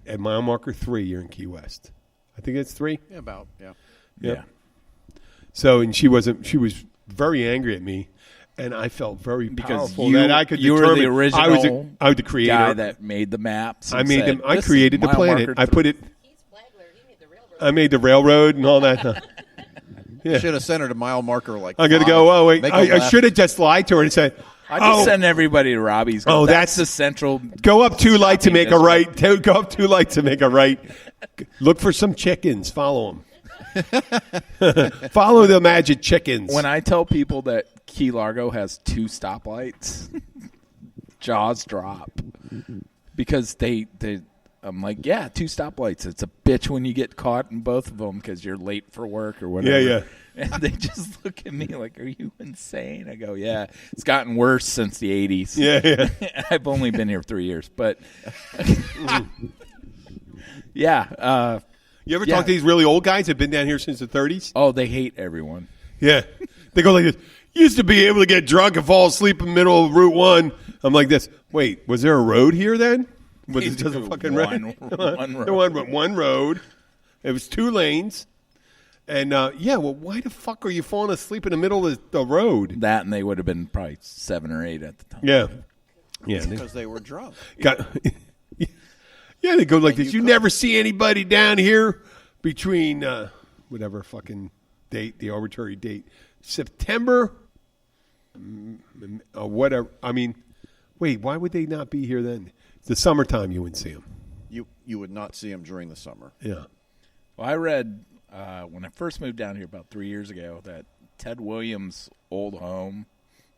At mile marker 3, you're in Key West. I think it's 3. Yeah, about, yeah. Yep. So, and she was very angry at me, and I felt very Because powerful that I could you were determine. the original I was the creator. guy that made the maps. I and made said, them. I "This is created the mile planet. marker I put it. I made the railroad and all that. Yeah. Should have sent her to mile marker like I'm going to 5. go, oh, wait. Make a I left. should have just lied to her and said, I just oh, send everybody to Robbie's. Oh, that's that's- the central. go up 2 lights to make a Shopping right. Go up 2 lights to make a right. Look for some chickens. Follow them. Follow the magic chickens. When I tell people that Key Largo has 2 stoplights, jaws drop because they I'm like, yeah, 2 stoplights. It's a bitch when you get caught in both of them because you're late for work or whatever. Yeah. And they just look at me like, are you insane? I go, yeah, it's gotten worse since the 80s. Yeah. I've only been here 3 years, but yeah. You ever Yeah. talk to these really old guys that have been down here since the 30s? Oh, they hate everyone. Yeah. They go like this. Used to be able to get drunk and fall asleep in the middle of Route 1. I'm like this. Wait, was there a road here then? Was it just a fucking One road? road. One road. It was 2 lanes. And, well, why the fuck are you falling asleep in the middle of the road? That, and they would have been probably 7 or 8 at the time. Yeah. Yeah. Because they were drunk. Yeah, they go like this. You never see anybody down here between whatever fucking date, the arbitrary date, September, whatever. I mean, wait, why would they not be here then? It's the summertime you wouldn't see them. You would not see them during the summer. Yeah. Well, I read when I first moved down here about 3 years ago that Ted Williams' old home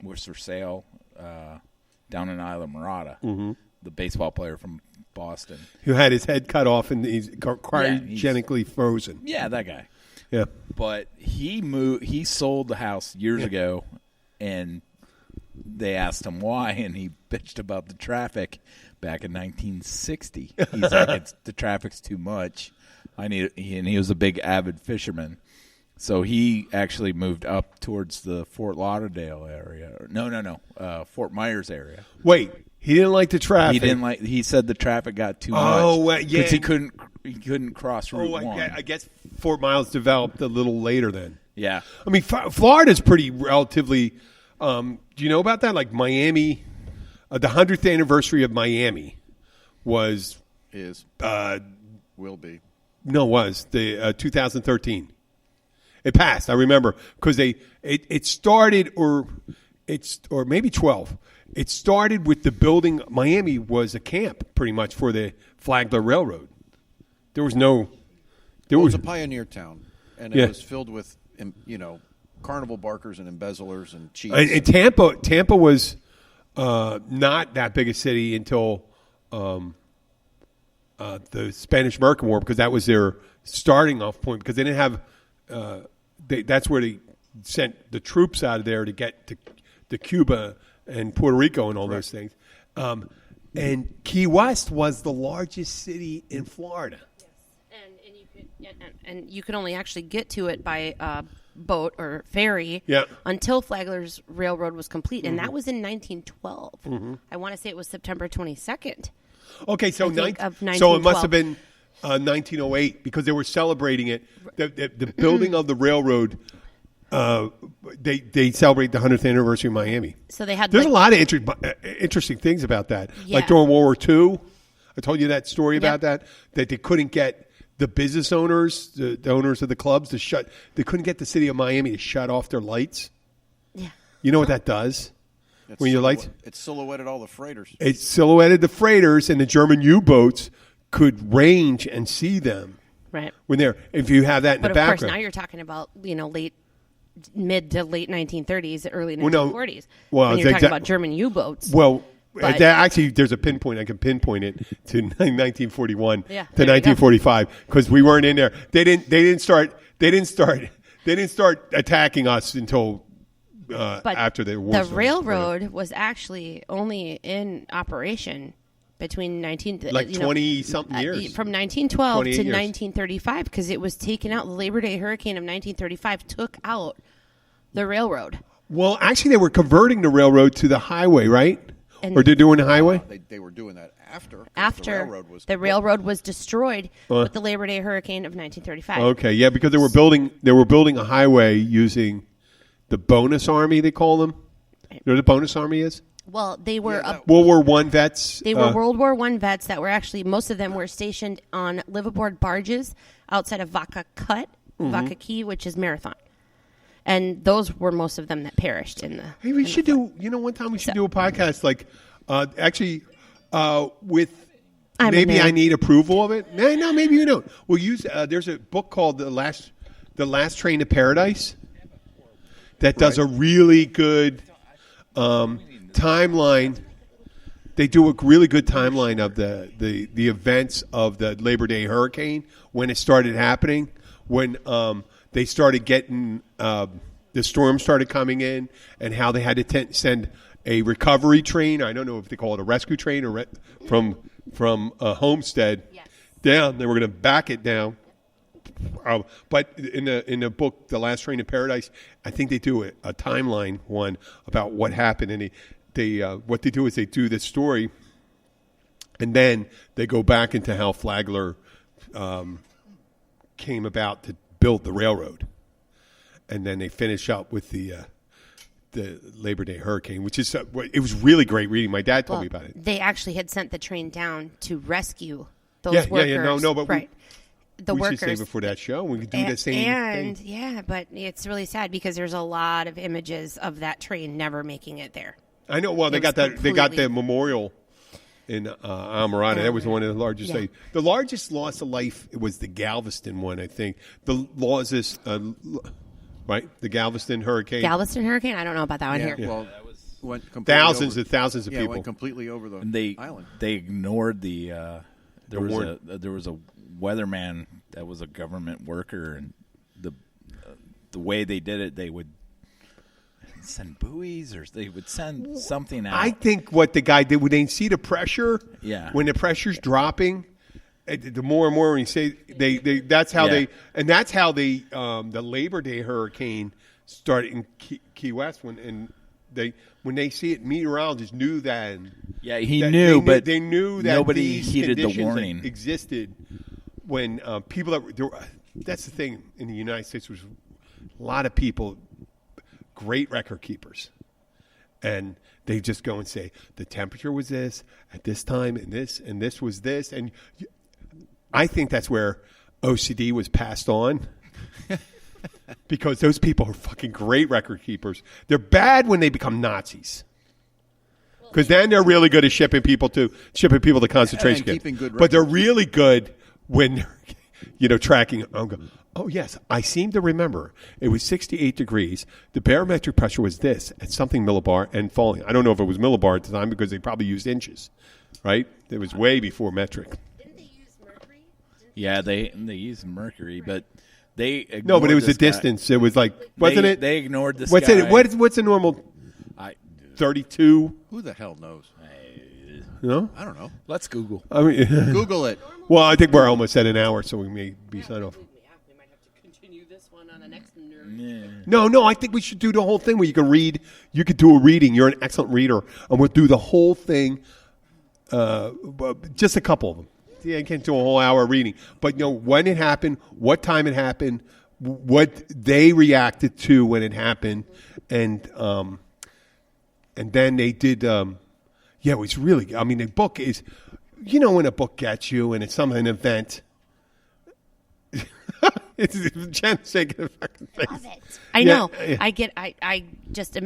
was for sale down in Isla Mirada, the baseball player from Boston. Who had his head cut off and he's cryogenically frozen. Yeah, that guy. Yeah. But he sold the house years ago, and they asked him why, and he bitched about the traffic back in 1960. He's like, the traffic's too much. And he was a big avid fisherman. So he actually moved up towards the Fort Lauderdale area. No, Fort Myers area. Wait, he didn't like the traffic. He said the traffic got too Oh, much. yeah. Because he couldn't cross Route 1. I guess Fort Miles developed a little later then. Yeah. I mean, Florida's pretty relatively. Do you know about that? Like Miami, the 100th anniversary of Miami was Will be. no was the 2013. It passed. I remember because it started or maybe 12. It started with the building. Miami was a camp pretty much for the Flagler Railroad. There was no. It was a pioneer town, and it Yeah. was filled with, carnival barkers and embezzlers and cheats. And Tampa was not that big a city until the Spanish-American War because that was their starting off point because they didn't have that's where they sent the troops out of there to get to Cuba and Puerto Rico and all those things. And Key West was the largest city in Florida. And you could only actually get to it by boat or ferry until Flagler's Railroad was complete, and that was in 1912. I want to say it was September 22nd. Okay, so of so 1912. it must have been 1908 because they were celebrating it. The building of the railroad. They celebrate the 100th anniversary of Miami. So they had. There's a lot of interesting things about that. Yeah. Like during World War II, I told you that story about that they couldn't get the business owners, the owners of the clubs, they couldn't get the city of Miami to shut off their lights. Yeah. You know what that does? When your lights, it silhouetted all the freighters. It silhouetted the freighters, and the German U-boats could range and see them. Right. When they're, if you have that in But the of background. course, now you're talking about mid to late 1930s, early 1940s. When you're talking about German U-boats. Well, But- actually, there's a pinpoint. I can pinpoint it to 1941 Yeah, to there you go. 1945 because we weren't in there. They didn't start attacking us until But after the war. the started. railroad was actually only in operation between 20-something years. from 1912 to 28 years. 1935 because it was taken out. The Labor Day hurricane of 1935 took out the railroad. Well, actually, they were converting the railroad to the highway, right? And- Or they're doing the highway? They were doing that after. After the railroad was destroyed with the Labor Day hurricane of 1935. Okay, yeah, because they were building a highway using the bonus army. They call them. You know what the bonus army is? Well, they were World War I vets. They were World War I vets that were actually, most of them were stationed on liveaboard barges outside of Vaca Cut, Vaca Key, which is Marathon. And those were most of them that perished in the. Hey, we should do. You know, one time we should do a podcast like, with. Maybe I need approval of it. No, maybe you don't. We'll use. There's a book called The Last Train to Paradise that does a really good timeline. They do a really good timeline of the events of the Labor Day hurricane when it started happening, when they started getting the storm started coming in, and how they had to send a recovery train. I don't know if they call it a rescue train or from Homestead down. They were going to back it down. But in the book, The Last Train to Paradise, I think they do a timeline one about what happened, and they what they do is they do this story, and then they go back into how Flagler came about to build the railroad, and then they finish up with the Labor Day hurricane, which is it was really great reading. My dad told me about it. They actually had sent the train down to rescue those workers. No, but right. The we workers should save it for that show. We could do the same thing. Yeah, but it's really sad because there's a lot of images of that train never making it there. I know. Well, they got the memorial in Almirada. That was one of the largest. Yeah. The largest loss of life was the Galveston one, I think. The losses, right? The Galveston hurricane. Galveston hurricane? I don't know about that one here. Well, went thousands over, of people. Went completely over the island. They ignored there was a weatherman that was a government worker, and the way they did it, they would send buoys or they would send something out. I think what the guy did when they see the pressure, when the pressure's dropping, the more and more when you say that's how the Labor Day hurricane started in Key West when they see it, meteorologists knew that. Yeah, he knew, but they knew that nobody these heeded the conditions warning. existed when people that's the thing in the United States was a lot of people, great record keepers, and they just go and say the temperature was this at this time and this was this, and I think that's where OCD was passed on. Because those people are fucking great record keepers. They're bad when they become Nazis. Because then they're really good at shipping people to concentration camps. Keeping good but they're records. really good when they're tracking. Oh yes, I seem to remember it was 68 degrees. The barometric pressure was this at something millibar and falling. I don't know if it was millibar at the time because they probably used inches, right? It was way before metric. Didn't they use mercury? Yeah, they used mercury, but they ignored No, but it was the this guy. distance. It was like, wasn't it? They ignored this What's guy. it? What's a normal 32? Who the hell knows? You know? I don't know. Let's Google. I mean, Google it. well, I think we're almost at an hour, so we may be signed off. We might have to continue this one on the next nerd. No, I think we should do the whole thing where you can read. You could do a reading. You're an excellent reader, and we'll do the whole thing. Just a couple of them. Yeah, you can't do a whole hour reading, but when it happened, what time it happened, what they reacted to when it happened, and then they did. It was really. I mean, the book is You know when a book gets you and it's an event. It's Jenna shaking her fucking face. Love it. I know. Yeah.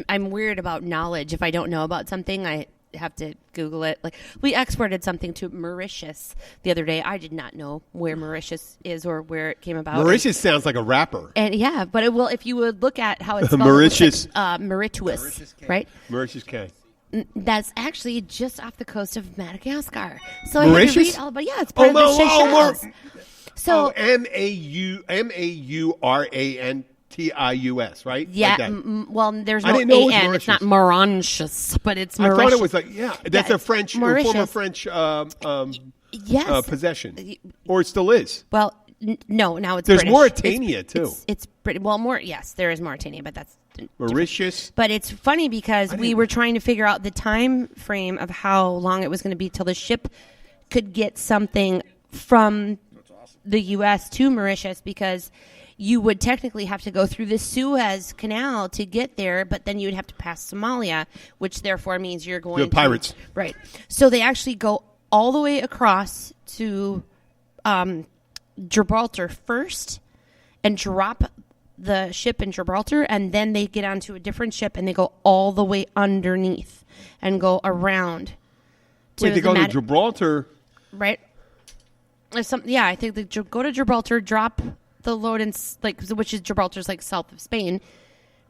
I'm weird about knowledge. If I don't know about something, I have to Google it. Like we exported something to Mauritius the other day. I did not know where Mauritius is or where it came about. Mauritius sounds like a rapper. And yeah, but it will if you would look at how it's spelled. Mauritius. Mauritius, right? Mauritius K. That's actually just off the coast of Madagascar. So Mauritius? I had to read all about it's part of the Seychelles. So Mauritius, right? Yeah. Like well, there's I no didn't know it was A-N. It's not Mauritius, but it's Mauritius. I thought it was like that's a French Mauritius. former French Yes. possession, or it still is. Well, no, now it's There's British. Mauritania too. It's Brit. Well, more yes, there is Mauritania, but that's Mauritius. But it's funny because we were trying to figure out the time frame of how long it was going to be till the ship could get something from the U.S. to Mauritius, because you would technically have to go through the Suez Canal to get there, but then you would have to pass Somalia, which therefore means you're going The pirates. Right. So they actually go all the way across to Gibraltar first and drop the ship in Gibraltar, and then they get onto a different ship and they go all the way underneath and go around. Wait, they go to Gibraltar, right? I think they go to Gibraltar, drop the load in which is Gibraltar's like south of Spain,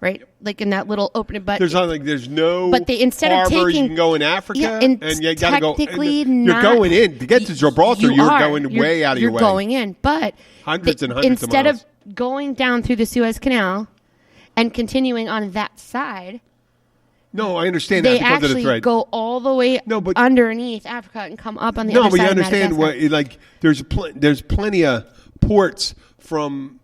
right? Like in that little opening. But there's no. But they instead harbor, of taking you can go in Africa, and you got to go. Technically, you're going in to get to Gibraltar. You're going way out of your way. You're going in, but hundreds and hundreds instead of miles. of going down through the Suez Canal and continuing on that side. No, I understand they that because of the actually thread. go all the way underneath Africa and come up on the other side. No, but you of understand Madagascar. there's plenty of ports from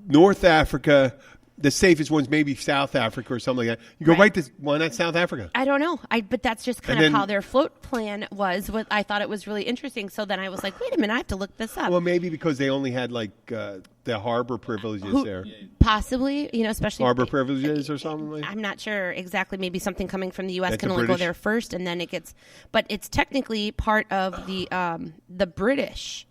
North Africa. The safest one's maybe South Africa or something like that. You go right to why not South Africa? I don't know. But that's just kind of how their float plan was. What I thought it was really interesting. So then I was like, wait a minute, I have to look this up. Well, maybe because they only had the harbor privileges there. Possibly, especially harbor privileges or something like that. I'm not sure exactly. Maybe something coming from the U.S. can only go there first, and then it gets. But it's technically part of the British.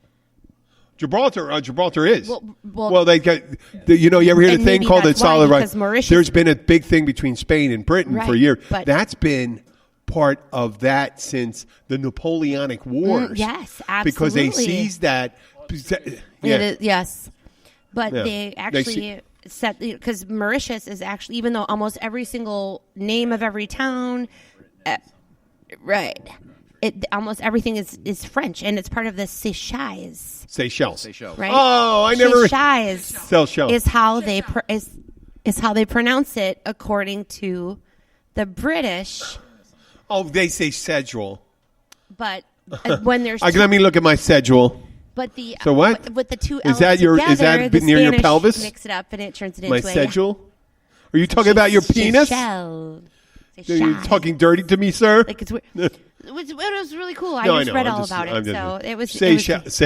Gibraltar is. Well, they got. You ever hear the thing called the solid right? Mauritius, there's been a big thing between Spain and Britain for years. But that's been part of that since the Napoleonic Wars. Yes, absolutely. Because they seized that. Yes, but they actually set because Mauritius is actually, even though almost every single name of every town, right. Almost everything is French, and it's part of the Seychelles. Right? Oh, I never. Seychelles is how they is how they pronounce it according to the British. Oh, they say schedule. But when there's let me look at my schedule. But the so what with the two is L's that together, is that the near Spanish your pelvis? Mix it up and it turns it my into schedule. Are you talking about your penis? Are you talking dirty to me, sir? Like it was really cool. I just read all about it. So it was Seychelles.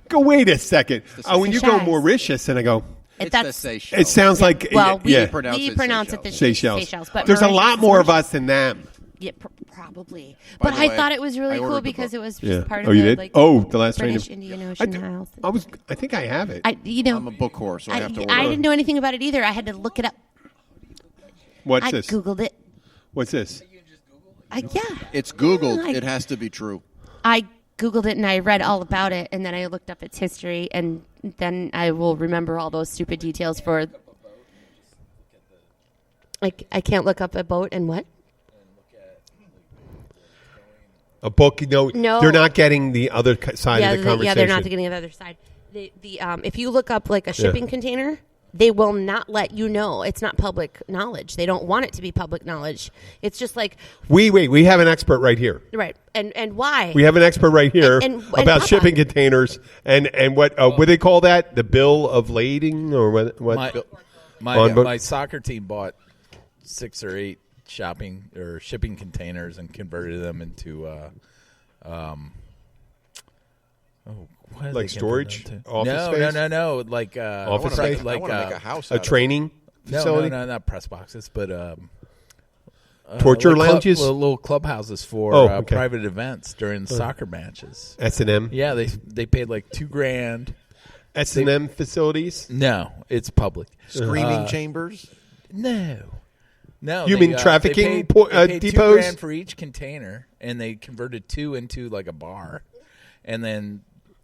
Wait a second. When you go Mauritius, and I go. It's the Seychelles. It sounds like we pronounce it the Seychelles. But there's a lot more of us than them. Yeah, probably. But I thought it was really cool because it was just part of the last British Indian Ocean Isles. I think I have it. I'm a book whore, so I have to order. I didn't know anything about it either. I had to look it up. What's this? I Googled it. What's this? It's Googled. It has to be true. I Googled it and I read all about it, and then I looked up its history, and then I will remember all those stupid details for. I can't look up a boat and what? A book? No, they're not getting the other side of the conversation. Yeah, they're not getting the other side. If you look up like a shipping container, they will not let you know. It's not public knowledge. They don't want it to be public knowledge. It's just like we have an expert right here. Right, and why? We have an expert right here about shipping containers and what do they call that? The bill of lading or what? My soccer team bought 6 or 8 shipping containers and converted them into like storage office space? No, like office space. Like make a house. A training facility. No, not press boxes, but Torture lounges? Little clubhouses for Okay. private events during soccer matches. S&M? Yeah, they paid like $2,000. S&M facilities? No, it's public. Screaming chambers. No. You mean trafficking they paid depots? $2,000 for each container, and they converted 2 into like a bar, and then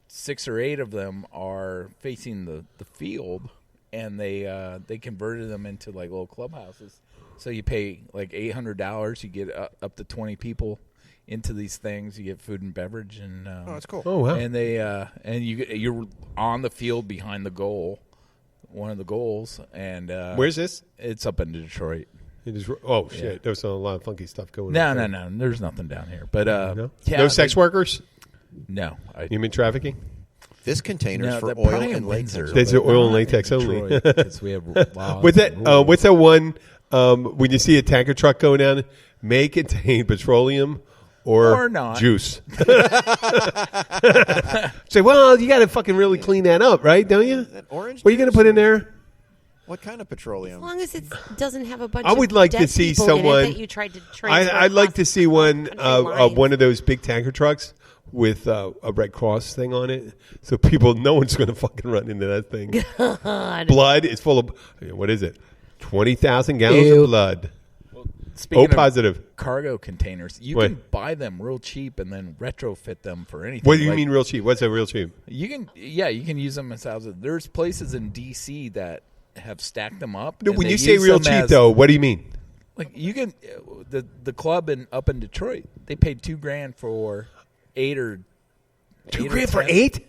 6 or 8 of them are facing the field, and they converted them into like little clubhouses. So you pay like $800. You get up to 20 people into these things. You get food and beverage, and That's cool. Oh, wow. and they you're on the field behind the goal, one of the goals, and Where's this? It's up in Detroit. It is, oh, shit. Yeah. There's a lot of funky stuff going No, on. no. There's nothing down here. But No? yeah, No sex workers? No, Human trafficking? This container's no, for they're oil probably in and latex. Windsor, That's but oil and not latex in only. Detroit, 'cause we have laws What's that? and rules. What's that one? When you see a tanker truck going down, may contain petroleum or not. juice. Say, well, you got to fucking really clean that up, right? Don't you? That orange What are you going to juice? put in there? What kind of As petroleum? long as it doesn't have a bunch I would of like to dead see people someone- in it that you tried to transfer I'd like across to see one country lines. one of those big tanker trucks with a Red Cross thing on it, so people, no one's going to fucking run into that thing. God. Blood is full of, what is it? 20,000 gallons Ew. of blood. Speaking O of positive. cargo containers, you What? can buy them real cheap and then retrofit them for anything. What do you Like, mean real cheap? What's a real cheap? You can use them as houses. There's places in DC that have stacked them up. No, and when they you say use real them cheap, as- though, what do you mean? like you can the club up in Detroit, they paid $2,000 for 8 or $2,000 for 10. 8?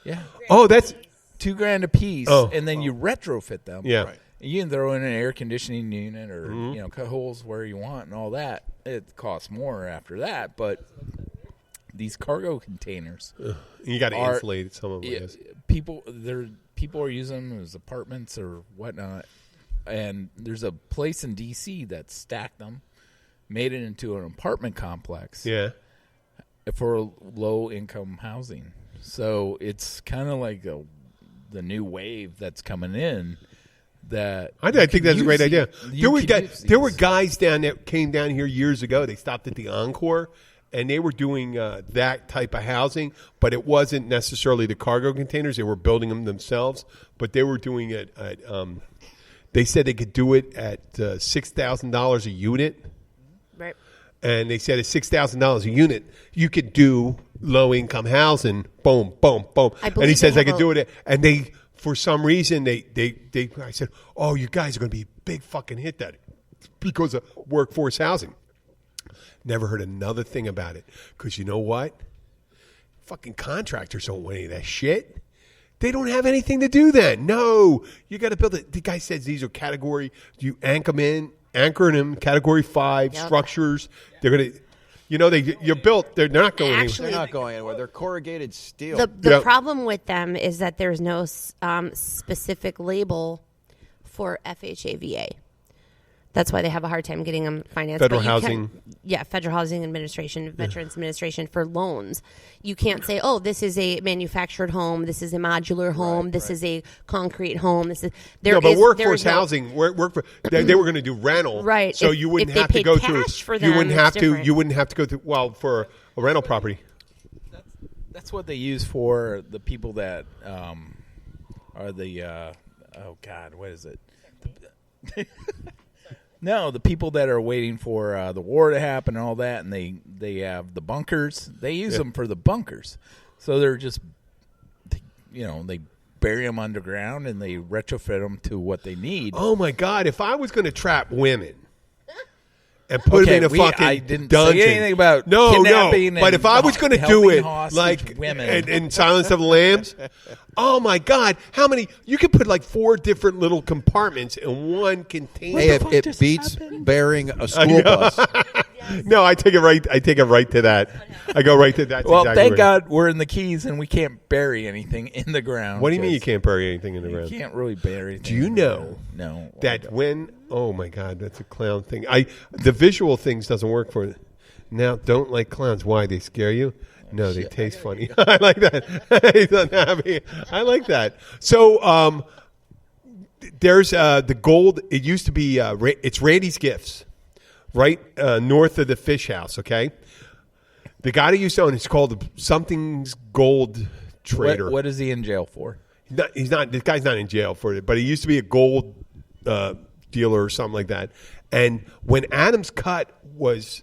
Yeah, Oh, that's $2,000 a piece, Oh. and then you retrofit them. yeah. Right. You can throw in an air conditioning unit or Mm-hmm. cut holes where you want and all that. It costs more after that, but these cargo containers, You got to Are- insulate some of them. I guess. people are using them as apartments or whatnot. And there's a place in DC that stacked them, made it into an apartment complex Yeah. for low income housing. So it's kind of like the new wave that's coming in. That I think that's a great idea. There were guys. guys down that came down here years ago. They stopped at the Encore, and they were doing that type of housing, but it wasn't necessarily the cargo containers. They were building them themselves, but they were doing it at they said they could do it at $6,000 a unit. Right. And they said at $6,000 a unit, you could do low-income housing. Boom, boom, boom. I And believe he says they I could have do it. And they, for some reason, I said, oh, you guys are going to be a big fucking hit that because of workforce housing. Never heard another thing about it. Because you know what? Fucking contractors don't want any of that shit. They don't have anything to do then. No. You got to build it. The guy says these are category, you anchor them, category 5 Yep. structures. They're going to, you're built, they're not going Actually, They're not going anywhere. They're corrugated steel. The Yeah. problem with them is that there's no specific label for FHAVA. That's why they have a hard time getting them financed. Federal But you Housing. Federal Housing Administration, Veterans Administration for loans. You can't say, "Oh, this is a manufactured home. This is a modular home. This is a concrete home. This is." No, but workforce there is no- housing, they were going to do rental, Right. So If- you wouldn't if they have to paid go cash through. for you them, wouldn't it's have to. different. You wouldn't have to go through. Well, for a rental property, That's what they use for the people that are the oh God, what is it? No, the people that are waiting for the war to happen and all that, and they have the bunkers. They use them for the bunkers, so they're just they bury them underground and they retrofit them to what they need. oh my God! If I was going to trap women and put them in a fucking I didn't dungeon, say anything about no. kidnapping But and if I was going to do helping it hostage like women. in Silence of the Lambs, oh my God! How many? You could put like 4 different little compartments in one container. Hey, fuck it just beats happened? burying a school bus. No, I take it right. I take it right to that. I go right to that. Well, exactly thank right. God we're in the Keys and we can't bury anything in the ground. What do you mean you 'cause can't bury anything in the You ground? can't really bury anything. Do you in the know ground. No. I that don't. when my God, that's a clown thing. The visual things doesn't work for it. Now, don't like clowns. Why? They scare you? No, they taste funny. I like that. He's unhappy. I like that. So there's the gold. It used to be it's Randy's Gifts right north of the fish house, okay? The guy that used to own it's called Something's Gold Trader. What is he in jail for? He's not. This guy's not in jail for it, but he used to be a gold dealer or something like that. And when Adams Cut was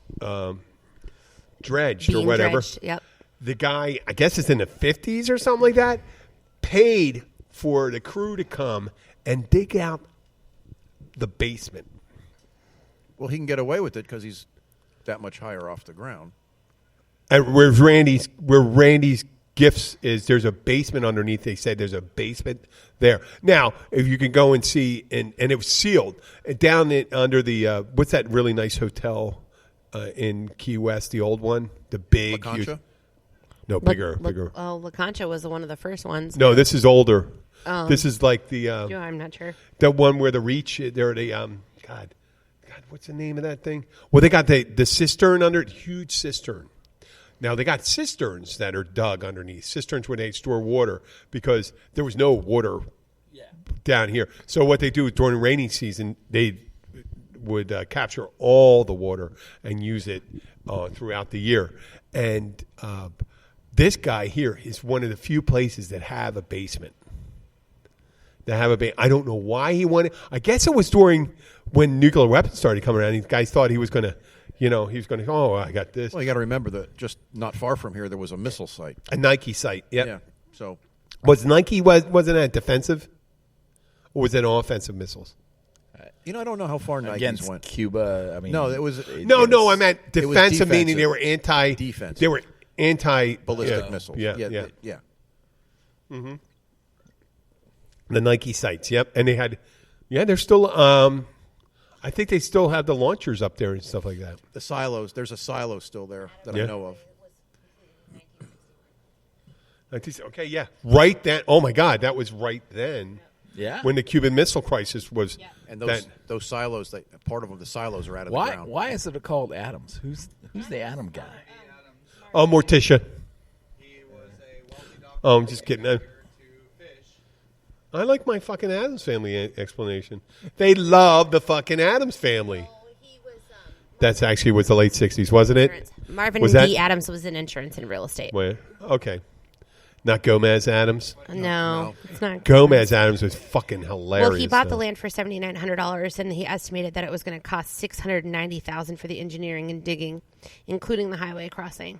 dredged or Being whatever, dredged, yep. the guy, I guess it's in the 50s or something like that, paid for the crew to come and dig out the basement. Well, he can get away with it because he's that much higher off the ground. And where Randy's gifts is, there's a basement underneath. They said there's a basement there. Now, if you can go and see, and it was sealed down under the what's that really nice hotel in Key West, the old one, the big, La Concha? bigger. La Concha was one of the first ones. No, this is older. Oh. This is like the I'm not sure. the one where the reach. There, the God, what's the name of that thing? Well, they got the cistern under it, huge cistern. Now, they got cisterns that are dug underneath, cisterns where they store water because there was no water down here. So what they do is during rainy season, they would capture all the water and use it throughout the year. And this guy here is one of the few places that have a basement. I don't know why he wanted. I guess it was during when nuclear weapons started coming around. These guys thought he was going to. He was going to go, oh, I got this. Well, you got to remember that just not far from here there was a missile site. A Nike site, yep. Yeah. So Was Nike, wasn't that defensive? Or was it offensive missiles? I don't know how far Nikes Against went. Cuba, I mean... No, it was... No, I meant it was defensive, meaning defensive. they were anti... Defensive. They were anti... ballistic missiles. Yeah. Yeah. The Nike sites, yep. And they had... Yeah, they're still... I think they still have the launchers up there and stuff like that. The silos. There's a silo still there that I know of. Okay, yeah. Right then. Oh, my God. That was right then. Yeah. When the Cuban Missile Crisis was... And those silos, part of them, the silos are out of the ground. Why is it called Adams? Who's the Adam guy? Oh, Morticia. He was a wealthy doctor. Oh, I'm just kidding. to fish. I like my fucking Addams Family explanation. They love the fucking Addams Family. That's actually was the late 60s, wasn't it? Marvin Was D. that- Adams was in insurance and real estate. Where? Okay. Not Gomez Adams. No, it's not. Gomez Adams was fucking hilarious. Well, he bought the though. land for $7,900, and he estimated that it was going to cost $690,000 for the engineering and digging, including the highway crossing.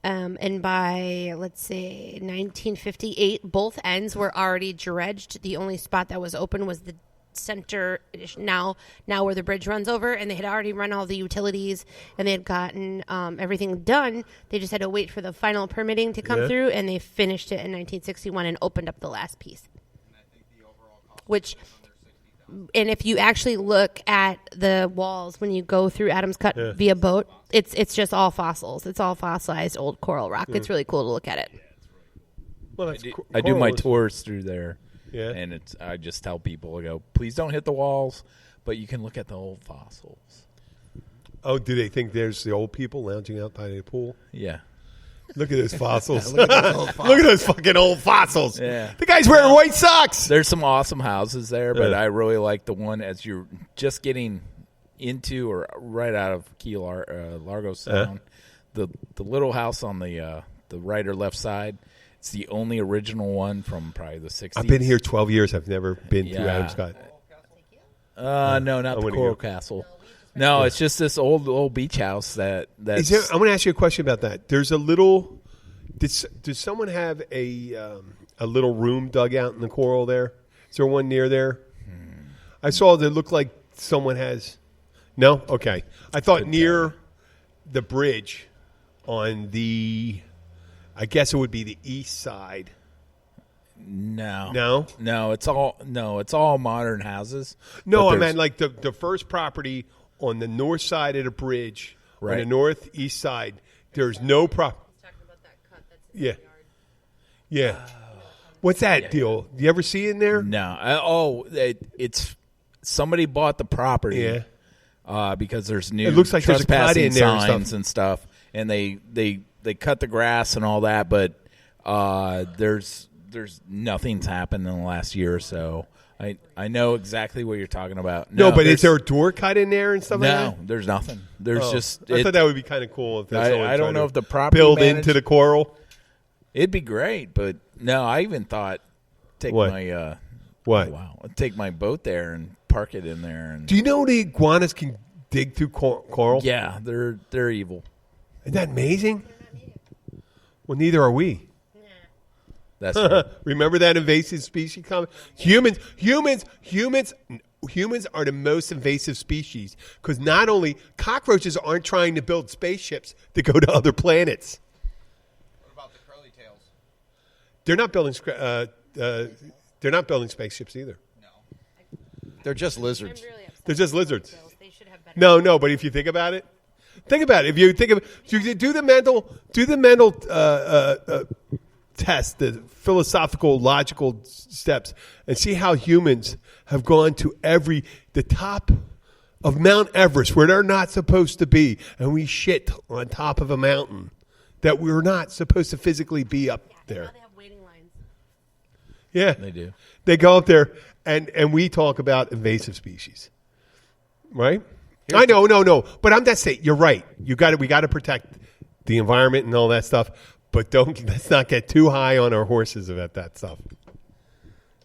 And by, let's say, 1958, both ends were already dredged. The only spot that was open was the center, now where the bridge runs over, and they had already run all the utilities, and they had gotten everything done. They just had to wait for the final permitting to come through, and they finished it in 1961 and opened up the last piece. Which... And if you actually look at the walls when you go through Adams Cut via boat, it's just all fossils. It's all fossilized old coral rock. It's really cool to look at it. Well, that's I do my coral is- tours through there, Yeah. and I just tell people, I go, please don't hit the walls, but you can look at the old fossils. Oh, do they think there's the old people lounging out by the pool? Yeah. Look at those fossils. Look at those old Look at those fucking old fossils. Yeah. The guy's wearing white socks. There's some awesome houses there, but Yeah. I really like the one as you're just getting into or right out of Key Largo Sound. The little house on the right or left side. It's the only original one from probably the 60s. I've been here 12 years. I've never been to Yeah. Adams Cut. No, not the wouldn't Coral go. Castle. No, it's just this old beach house that's I'm going to ask you a question about that. There's a little. Does someone have a little room dug out in the coral there? Is there one near there? I saw that it looked like someone has. No? Okay. I thought near the bridge on the. I guess it would be the east side. No, it's all modern houses. No, But I there's- meant like the first property on the north side of the bridge, on the Right. northeast side. There's no Yeah. Yeah. What's that deal? Do you ever see it in there? No. It's somebody bought the property. Yeah. Because there's new It looks like there's a cut trespassing in there and signs stuff. and stuff, and they cut the grass and all that, but there's there's nothing's happened in the last year or so. I know exactly what you're talking about. No, but is there a door cut in there and stuff like that? No, there's nothing. There's just. I thought that would be kind of cool. If I don't know if the property build managed, into the coral. It'd be great, but no. I even thought take What? my What? Oh, wow, I'd take my boat there and park it in there. And Do you know the iguanas can dig through coral? yeah, they're evil. Isn't that amazing? Well, neither are we. That's right. Remember that invasive species comment? Humans are the most invasive species because not only cockroaches aren't trying to build spaceships to go to other planets. What about the curly tails? They're not building spaceships either. No. They're just lizards. They're just lizards. They should have better. No, but if you think about it, if you think of you do the mental test, the philosophical, logical steps, and see how humans have gone to the top of Mount Everest where they're not supposed to be, and we shit on top of a mountain that we're not supposed to physically be up there. Now they have waiting lines. Yeah, They do. They go up there, and we talk about invasive species, right? I know, no, but I'm just saying you're right. We got to protect the environment and all that stuff, but let's not get too high on our horses about that stuff.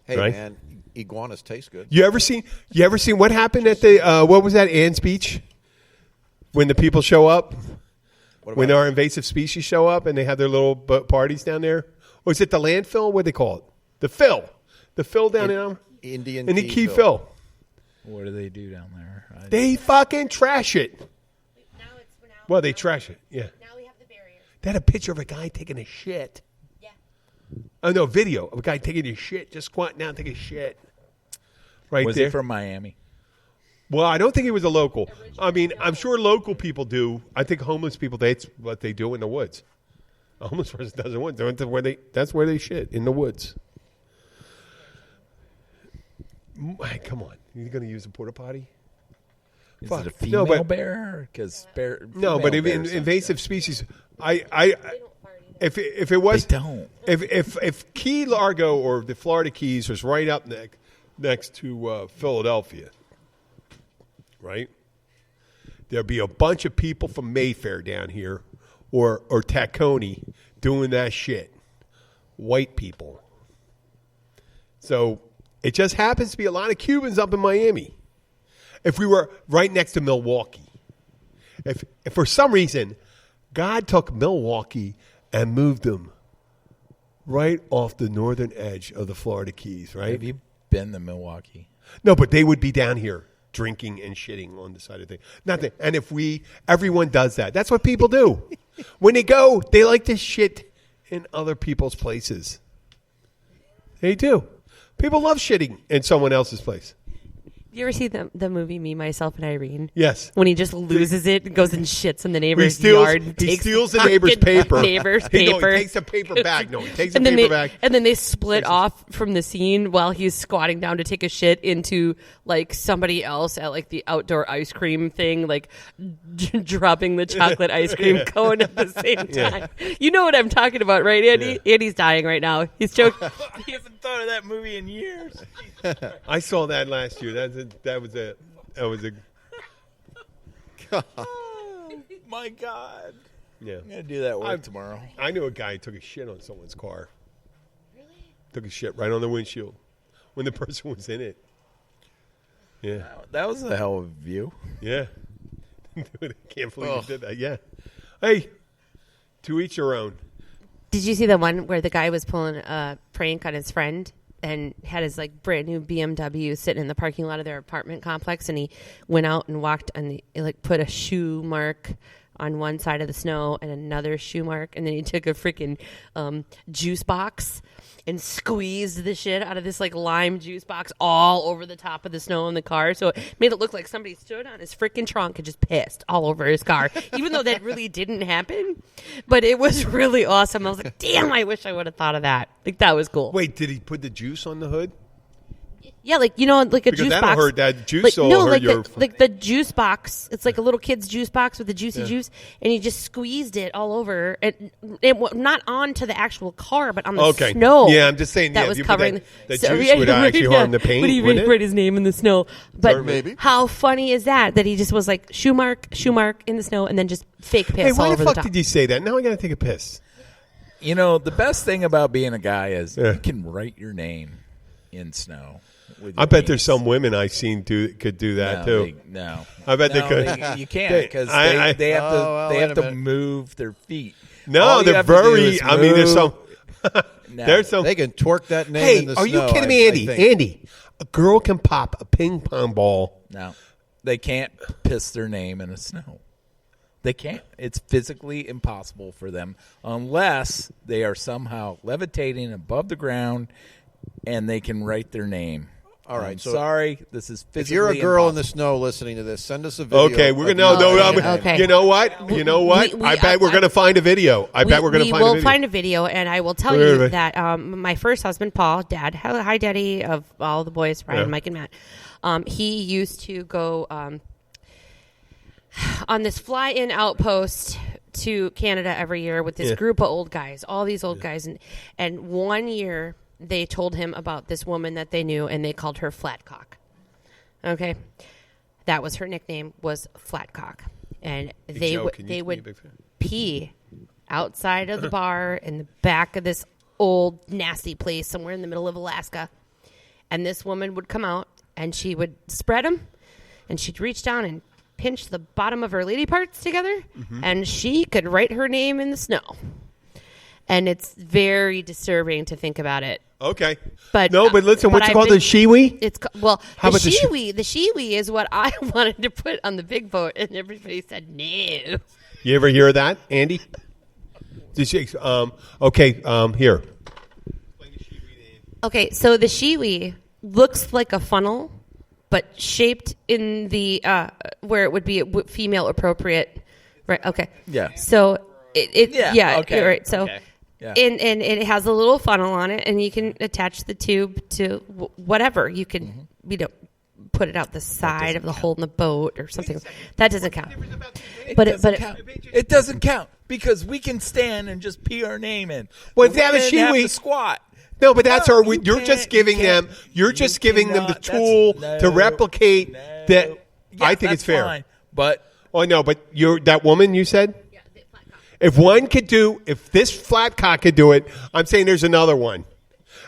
Hey, Right? man, iguanas taste good. You ever seen what happened at the what was that Ann's Beach when the people show up? What When about our invasive species show up and they have their little parties down there? Or is it the landfill? What do they call it? The fill down there Indian in the key key fill. What do they do down there? They fucking trash it. Well, they trash it. Yeah. Now we have the barrier. They had a picture of a guy taking a shit. Yeah. Oh no, video of a guy taking a shit, just squatting down, taking a shit. Right Was there. it from Miami? Well, I don't think he was a local. I mean, I'm sure local people do. I think homeless people, that's what they do in the woods. A homeless person doesn't want. That's where they shit, in the woods. Hey, come on, you going to use a porta potty? Is Fuck. it a female No, but- bear? Because No, but invasive species. If it was, They don't. If Key Largo or the Florida Keys was right up next to Philadelphia, right? There'd be a bunch of people from Mayfair down here, or Tacony, doing that shit. White people. So it just happens to be a lot of Cubans up in Miami. If we were right next to Milwaukee, if for some reason God took Milwaukee and moved them right off the northern edge of the Florida Keys, right? Have you been to Milwaukee? No, but they would be down here drinking and shitting on the side of the thing. Nothing. And everyone does that. That's what people do. When they go, they like to shit in other people's places. They do. People love shitting in someone else's place. You ever see the movie Me, Myself, and Irene? Yes. When he just loses it and goes and shits in the He neighbor's steals, yard. And he takes steals the neighbor's paper. Neighbor's He paper. takes the paper bag. No, he takes the and then paper bag. And then they split off from the scene while he's squatting down to take a shit into like somebody else at like the outdoor ice cream thing, like dropping the chocolate ice cream cone at the same time. You know what I'm talking about, right, Andy? Yeah. Andy's dying right now. He's joking. He hasn't thought of that movie in years. I saw that last year. That was a. Oh, my God. Yeah. I'm going to do that work tomorrow. I knew a guy who took a shit on someone's car. Really? Took a shit right on the windshield when the person was in it. Yeah. That was a hell of a view. Yeah. Dude, I can't believe you did that. Yeah. Hey, to each your own. Did you see the one where the guy was pulling a prank on his friend and had his like brand new BMW sitting in the parking lot of their apartment complex, and he went out and walked and like put a shoe mark on one side of the snow and another shoe mark, and then he took a freaking juice box and squeezed the shit out of this like lime juice box all over the top of the snow in the car, so it made it look like somebody stood on his freaking trunk and just pissed all over his car, even though that really didn't happen. But it was really awesome. I was like, damn, I wish I would have thought of that. Like, that was cool. Wait, did he put the juice on the hood? Yeah, like like a Because juice that'll box. hurt that juice. Like, will no, hurt like your. the juice box. It's like a little kid's juice box with the juicy juice, and you just squeezed it all over. Not onto the actual car, but on the snow. Yeah, I'm just saying that yeah, was if you put covering. that juice would actually harm the paint. Would he wouldn't it? write his name in the snow? But maybe. how funny is that? That he just was like shoe mark in the snow, and then just fake piss Hey, all why over the the fuck top. did you say that? Now I got to take a piss. The best thing about being a guy is Yeah. you can write your name in snow. with I your bet there's penis. some women I've seen could do that too. No, I bet they No, could. you can't They- because I- they have to. well, They wait have a to minute. move their feet. No, All you they're have to do very. is I mean, there's some. No. There's some. They can twerk that name Hey, in the are snow. you kidding me, Andy? Andy, a girl can pop a ping pong ball. No, they can't piss their name in the snow. They can't. It's physically impossible for them unless they are somehow levitating above the ground and they can write their name. All right, I'm so sorry, this is physically If you're a girl in the impossible. snow listening to this, send us a video. Okay, we're gonna of you no. writing your name. Okay. You know what? You know what? We- I bet we're gonna find a video. I bet we're gonna we find a will video. find a video, and I will tell Wait, you wait. that my first husband, Paul, Dad, hi, Daddy of all the boys, Ryan, Yeah. Mike, and Matt. He used to go on this fly-in outpost to Canada every year with this Yeah. group of old guys, all these old guys, and one year they told him about this woman that they knew, and they called her Flatcock. Okay, that was her nickname, was Flatcock, and they Joe, would can you they do me a would big favor? pee outside of the bar in the back of this old nasty place somewhere in the middle of Alaska, and this woman would come out and she would spread them, and she'd reach down and pinch the bottom of her lady parts together, and she could write her name in the snow. And it's very disturbing to think about it. Okay, But no, but listen, what's it I've called? been- The shiwi? It's well, How the about the sh- shiwi. The shiwi is what I wanted to put on the big boat, and everybody said no. You ever hear of that, Andy? Did you, okay, here. Okay, so the shiwi looks like a funnel, but shaped in the where it would be female appropriate, right? Okay, Yeah. So yeah, okay. right. So. Okay. Yeah. And it has a little funnel on it, and you can attach the tube to whatever. You can, put it out the side of the hole in the boat or something. That doesn't count. But It doesn't count because we can stand and just pee our name in. Well, But if they have a women have shiwi- to squat. No, but that's No, our. you You're can't- just giving you can't- them. You're just you giving them the cannot- tool that's- to no, replicate no. that. Yeah, I think that's it's fair. fine, but Oh no, but you're that woman you said. If one could do, if this flat cock could do it, I'm saying there's another one.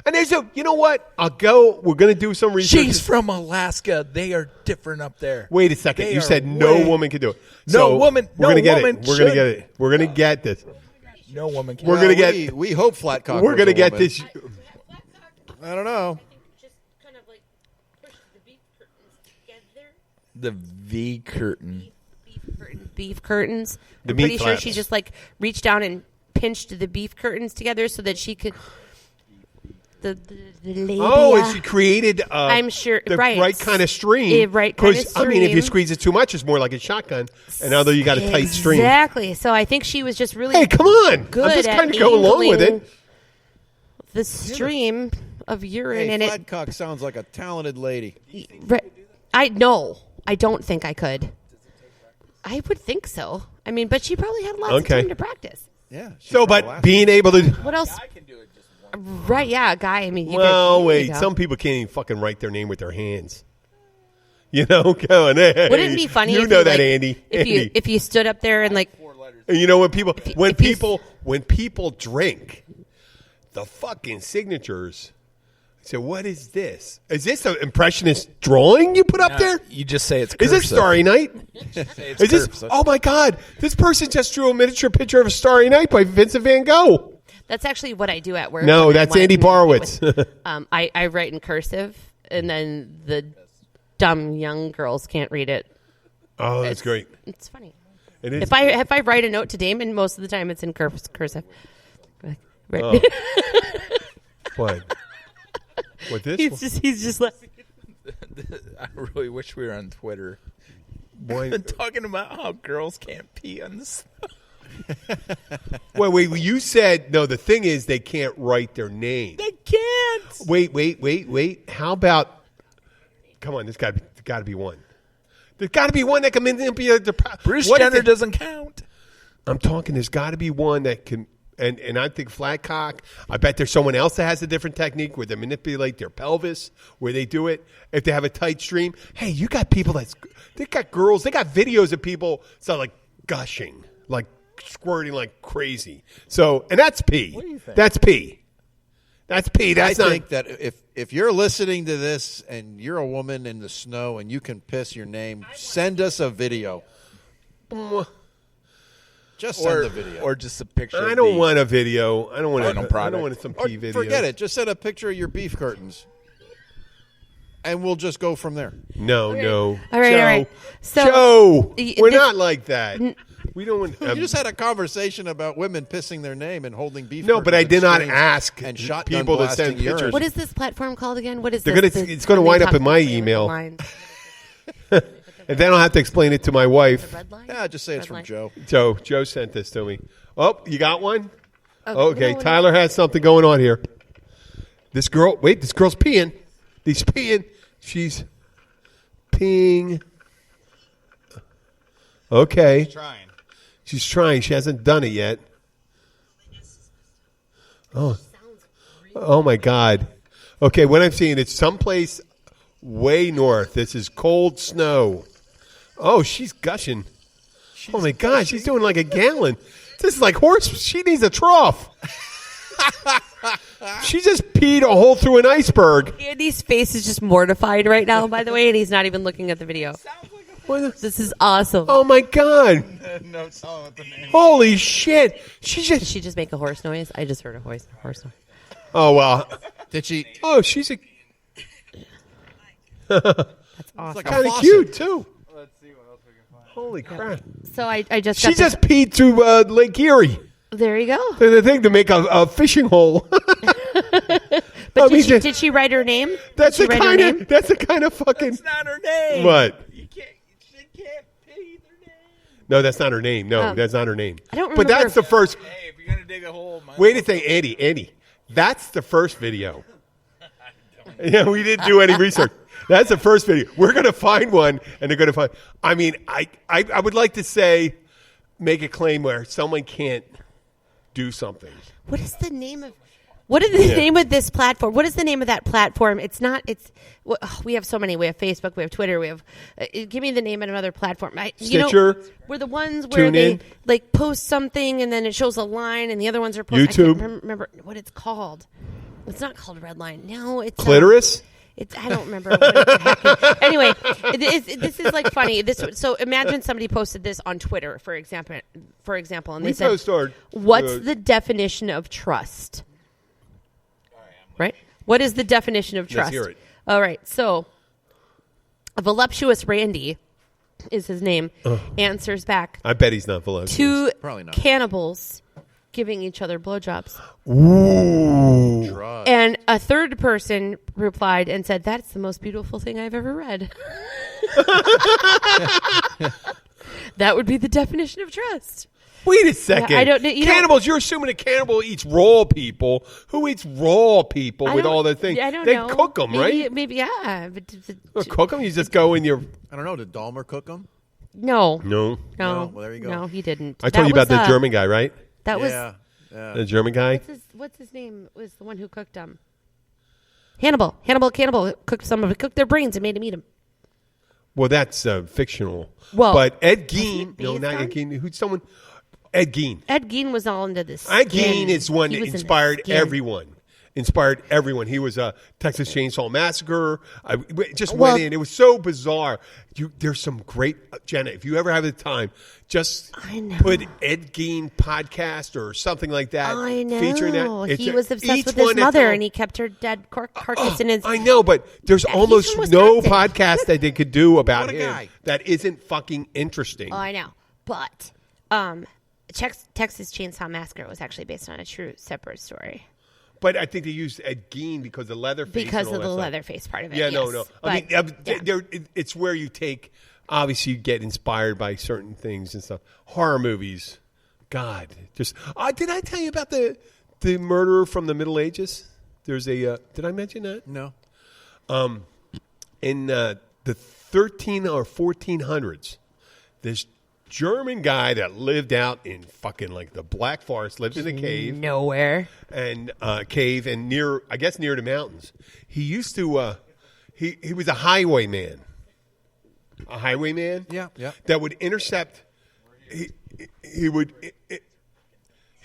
And there's a, you know what? I'll go. We're going to do some research. she's from Alaska. They are different up there. Wait a second. They You are said no way- woman can do it. No So woman- We're no gonna get woman it. We're going to should. get it. We're going to get this. No woman can. We're Well, gonna get- We hope Flatcock. We're was going to a get woman. this. I don't know. The V curtain. beef curtains. The I'm meat pretty sure flaps. she just like reached down and pinched the beef curtains together so that she could. The labia. Oh, and she created. I'm sure- the right. kind of stream. Right kind of 'Cause, I mean, if you stream. squeeze it too much, it's more like a shotgun. And although you got a tight stream. Exactly. So I think she was just really Hey, come on! good I'm just at kind of going along with angling it. the stream of urine Hey, and it. Flatcock sounds like a talented lady. Right. I don't think I could. I would think so. I mean, but she probably had lots of Okay. time to practice. Yeah. she's So, from but Alaska. being able to. What else? Right, yeah, a guy. I mean, you Well, could, wait. you know. Some people can't even fucking write their name with their hands. You know, going. Hey, Wouldn't it be funny? You if know you, that, like, Andy. Andy. If you stood up there and like And you know when people if you- when people drink, the fucking signatures. I said, "What is this? Is this an impressionist drawing you put up there? You just say it's Is cursive. this Starry Night? It's Is this? cursive. Oh my God! This person just drew a miniature picture of a Starry Night by Vincent Van Gogh. that's actually what I do at work. No, when I that's wanna Andy communicate Borowitz. with- I write in cursive, and then the dumb young girls can't read it. Oh, that's great. It's funny. It is. If I write a note to Damon, most of the time it's in cursive. Right. Oh. What? What this? he's just like. I really wish we were on Twitter Boy, talking about how girls can't pee on the snow. wait. You said no. The thing is, they can't write their name. They can't. Wait. How about Come on, there's got to be one. There's got to be one that can manipulate the Bruce what if Jenner it- doesn't count. I'm talking. There's got to be one that can, and I think flat cock. I bet there's someone else that has a different technique where they manipulate their pelvis, where they do it if they have a tight stream. Hey, you got people they got girls. They got videos of people like gushing, like squirting like crazy. So, and that's pee. What do you think? That's pee. That's pee. That's I not. think that if you're listening to this and you're a woman in the snow and you can piss your name, send us a video. Just send the video. Or just a picture. I of don't the want a video. I don't want final I product. don't want some Or pee video. forget it. Just send a picture of your beef curtains. And we'll just go from there. No. All right, Joe, all right. So, Joe, we're this- not like that. We don't want. You just had a conversation about women pissing their name and holding beef. No, but I curtains did not screens ask and shotgun people to blasting send urine. pictures. what is this platform called again? What is They're this? gonna- it's gonna when they wind up talk in my between the email. lines? And then I'll have to explain it to my wife. Red line? Yeah, just say it's Red from line? Joe. Joe sent this to me. Oh, you got one? Oh, Okay, no, Tyler has something going on here. This girl's peeing. She's peeing. She's peeing. Okay. Trying. She's trying. She hasn't done it yet. Oh my God. Okay, what I'm seeing, it's someplace way north. This is cold snow. Oh, she's gushing. Oh my God, she's doing like a gallon. This is like horse. She needs a trough. She just peed a hole through an iceberg. Andy's face is just mortified right now, by the way, and he's not even looking at the video. This is awesome. Oh my God. No telling what the name. Holy shit. She Did just. she just make a horse noise? I just heard a horse noise. Oh, well. Did she? Oh, she's a That's awesome. like a kind of faucet. cute, too. Let's see what else we can find. Holy crap. So I just She got just peed through Lake Erie. there you go. The thing to make a fishing hole. But I mean, did she write her name? That's Did the she write her kind name? of. That's the kind of fucking. That's not her name. What? She can't pay their name. No, that's not her name. No, Oh. that's not her name. I don't But remember that's the first. Hey, if you're gonna dig a hole, Wait a thing, Andy. That's the first video. Yeah, we didn't do any research. That's the first video. We're going to find one, and they're going to find. I mean, I would like to say, make a claim where someone can't do something. What is the name of? What is the name of this platform? What is the name of that platform? It's not. It's. We have so many. We have Facebook. We have Twitter. We have. Give me the name of another platform. Stitcher. We're the ones where TuneIn. they like post something and then it shows a line, and the other ones are posted. YouTube. I can't remember what it's called. It's not called Redline. No, it's Clitoris. I don't remember. What it's anyway, this is like funny. So imagine somebody posted this on Twitter, for example, and they We said, post our. "What's the definition of trust?" Right? What is the definition of trust? Let's hear it. All right. So, voluptuous Randy is his name. Answers back I bet he's not voluptuous. two Probably not. cannibals giving each other blowjobs. Ooh. Drugs. And a third person replied and said, "That's the most beautiful thing I've ever read." That would be the definition of trust. Wait a second. I don't- you know- Cannibals. You're assuming a cannibal eats raw people. Who eats raw people I with don't- all the things? I don't they know. cook them, right? Maybe, yeah. But, Cook them. You just go in your. I don't know. Did Dahmer cook them? no. No. No. Well, there you go. No, he didn't. I told That you about was, the German guy, right? That was Yeah. Yeah. The German guy. what's his name? Was the one who cooked them? Hannibal cannibal cooked their brains and made him eat them. Well, that's fictional. Well, but Ed wasn't Gein. it No, based not on? Ed Gein. Who's someone? Ed Gein. Ed Gein was all into this. Ed Gein is one that inspired everyone. everyone. He was a Texas Chainsaw Massacre. I just Well- went in. It was so bizarre. There's some great Jenna. If you ever have the time, just I know. put Ed Gein podcast or something like that. I know. Featuring that. He was obsessed each with his one mother, that's- and he kept her dead carcass in his. I know, but there's he's almost from no Wisconsin. podcast that they could do about What a him guy. that isn't fucking interesting. Oh, I know, but Texas Chainsaw Massacre was actually based on a true separate story But I think they used Ed Gein because of the Leatherface. because and all of the that stuff. Leatherface part of it. Yeah, yes. no. But, I mean, yeah. it's where you take. Obviously, you get inspired by certain things and stuff. Horror movies, God, just. Did I tell you about the murderer from the Middle Ages? There's a. Did I mention that? No. in the 13 or 1400s, this German guy that lived out in fucking like the Black Forest, lived in a cave. Nowhere. And near the mountains. He used to he was a highwayman. A highwayman? Yeah. That would intercept he would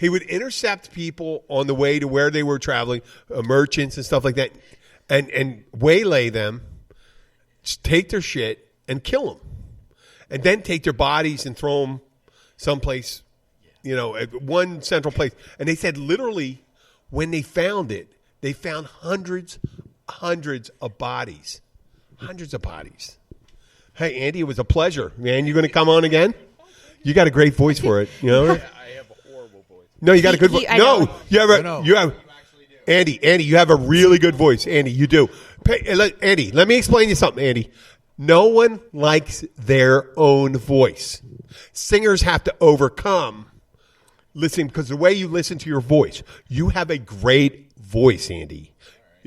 intercept people on the way to where they were traveling, merchants and stuff like that, and waylay them, take their shit and kill them. And then take their bodies and throw them someplace, at one central place. And they said literally when they found it, they found hundreds of bodies. Hundreds of bodies. Hey, Andy, it was a pleasure. Man, you going to come on again? You got a great voice for it. You know? I have a horrible voice. No, you got a good voice. No, you have Andy, you have a really good voice. Andy, you do. Andy, let me explain you something, Andy. No one likes their own voice. Singers have to overcome listening because the way you listen to your voice, you have a great voice, Andy.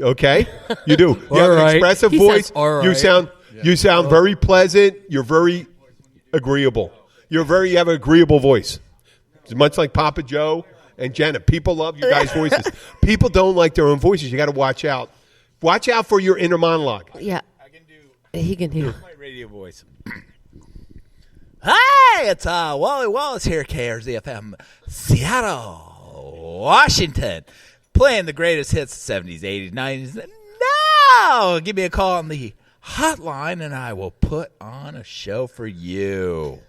Okay? You do. You have an expressive voice. You sound very pleasant. You're very agreeable. You have an agreeable voice. It's much like Papa Joe and Jenna. People love you guys' voices. People don't like their own voices. You got to watch out. Watch out for your inner monologue. Yeah. He can do My radio voice. Hi, it's Wally Wallace here, KRZFM, Seattle, Washington, playing the greatest hits, 70s, 80s, 90s. And now, give me a call on the hotline, and I will put on a show for you.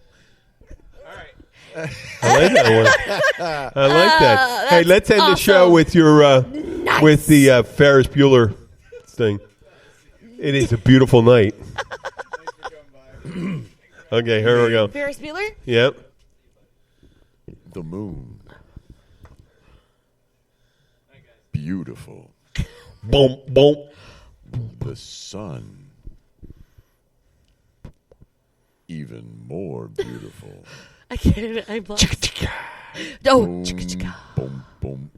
I like that one. I like that. Hey, let's end the show with your with the Ferris Bueller thing. It is a beautiful night. Okay, here we go. Ferris Bueller? Yep. The moon. Beautiful. Boom, boom. The sun. Even more beautiful. I can't. I'm lost. Oh. Boom, boom.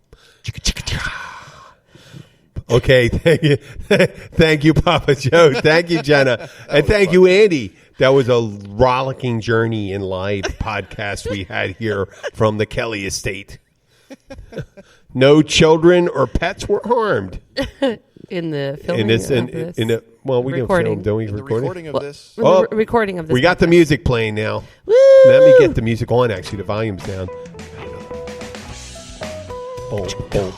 Okay, thank you. Thank you, Papa Joe. Thank you, Jenna. And thank you, Andy. That was a rollicking journey in live podcast we had here from the Kelly estate. No children or pets were harmed. In the filming We recording. can film, don't we? The recording of this. Oh, recording of this. we got the podcast. music playing now. Woo! Let me get the music on, actually. The volume's down. Boom, boom.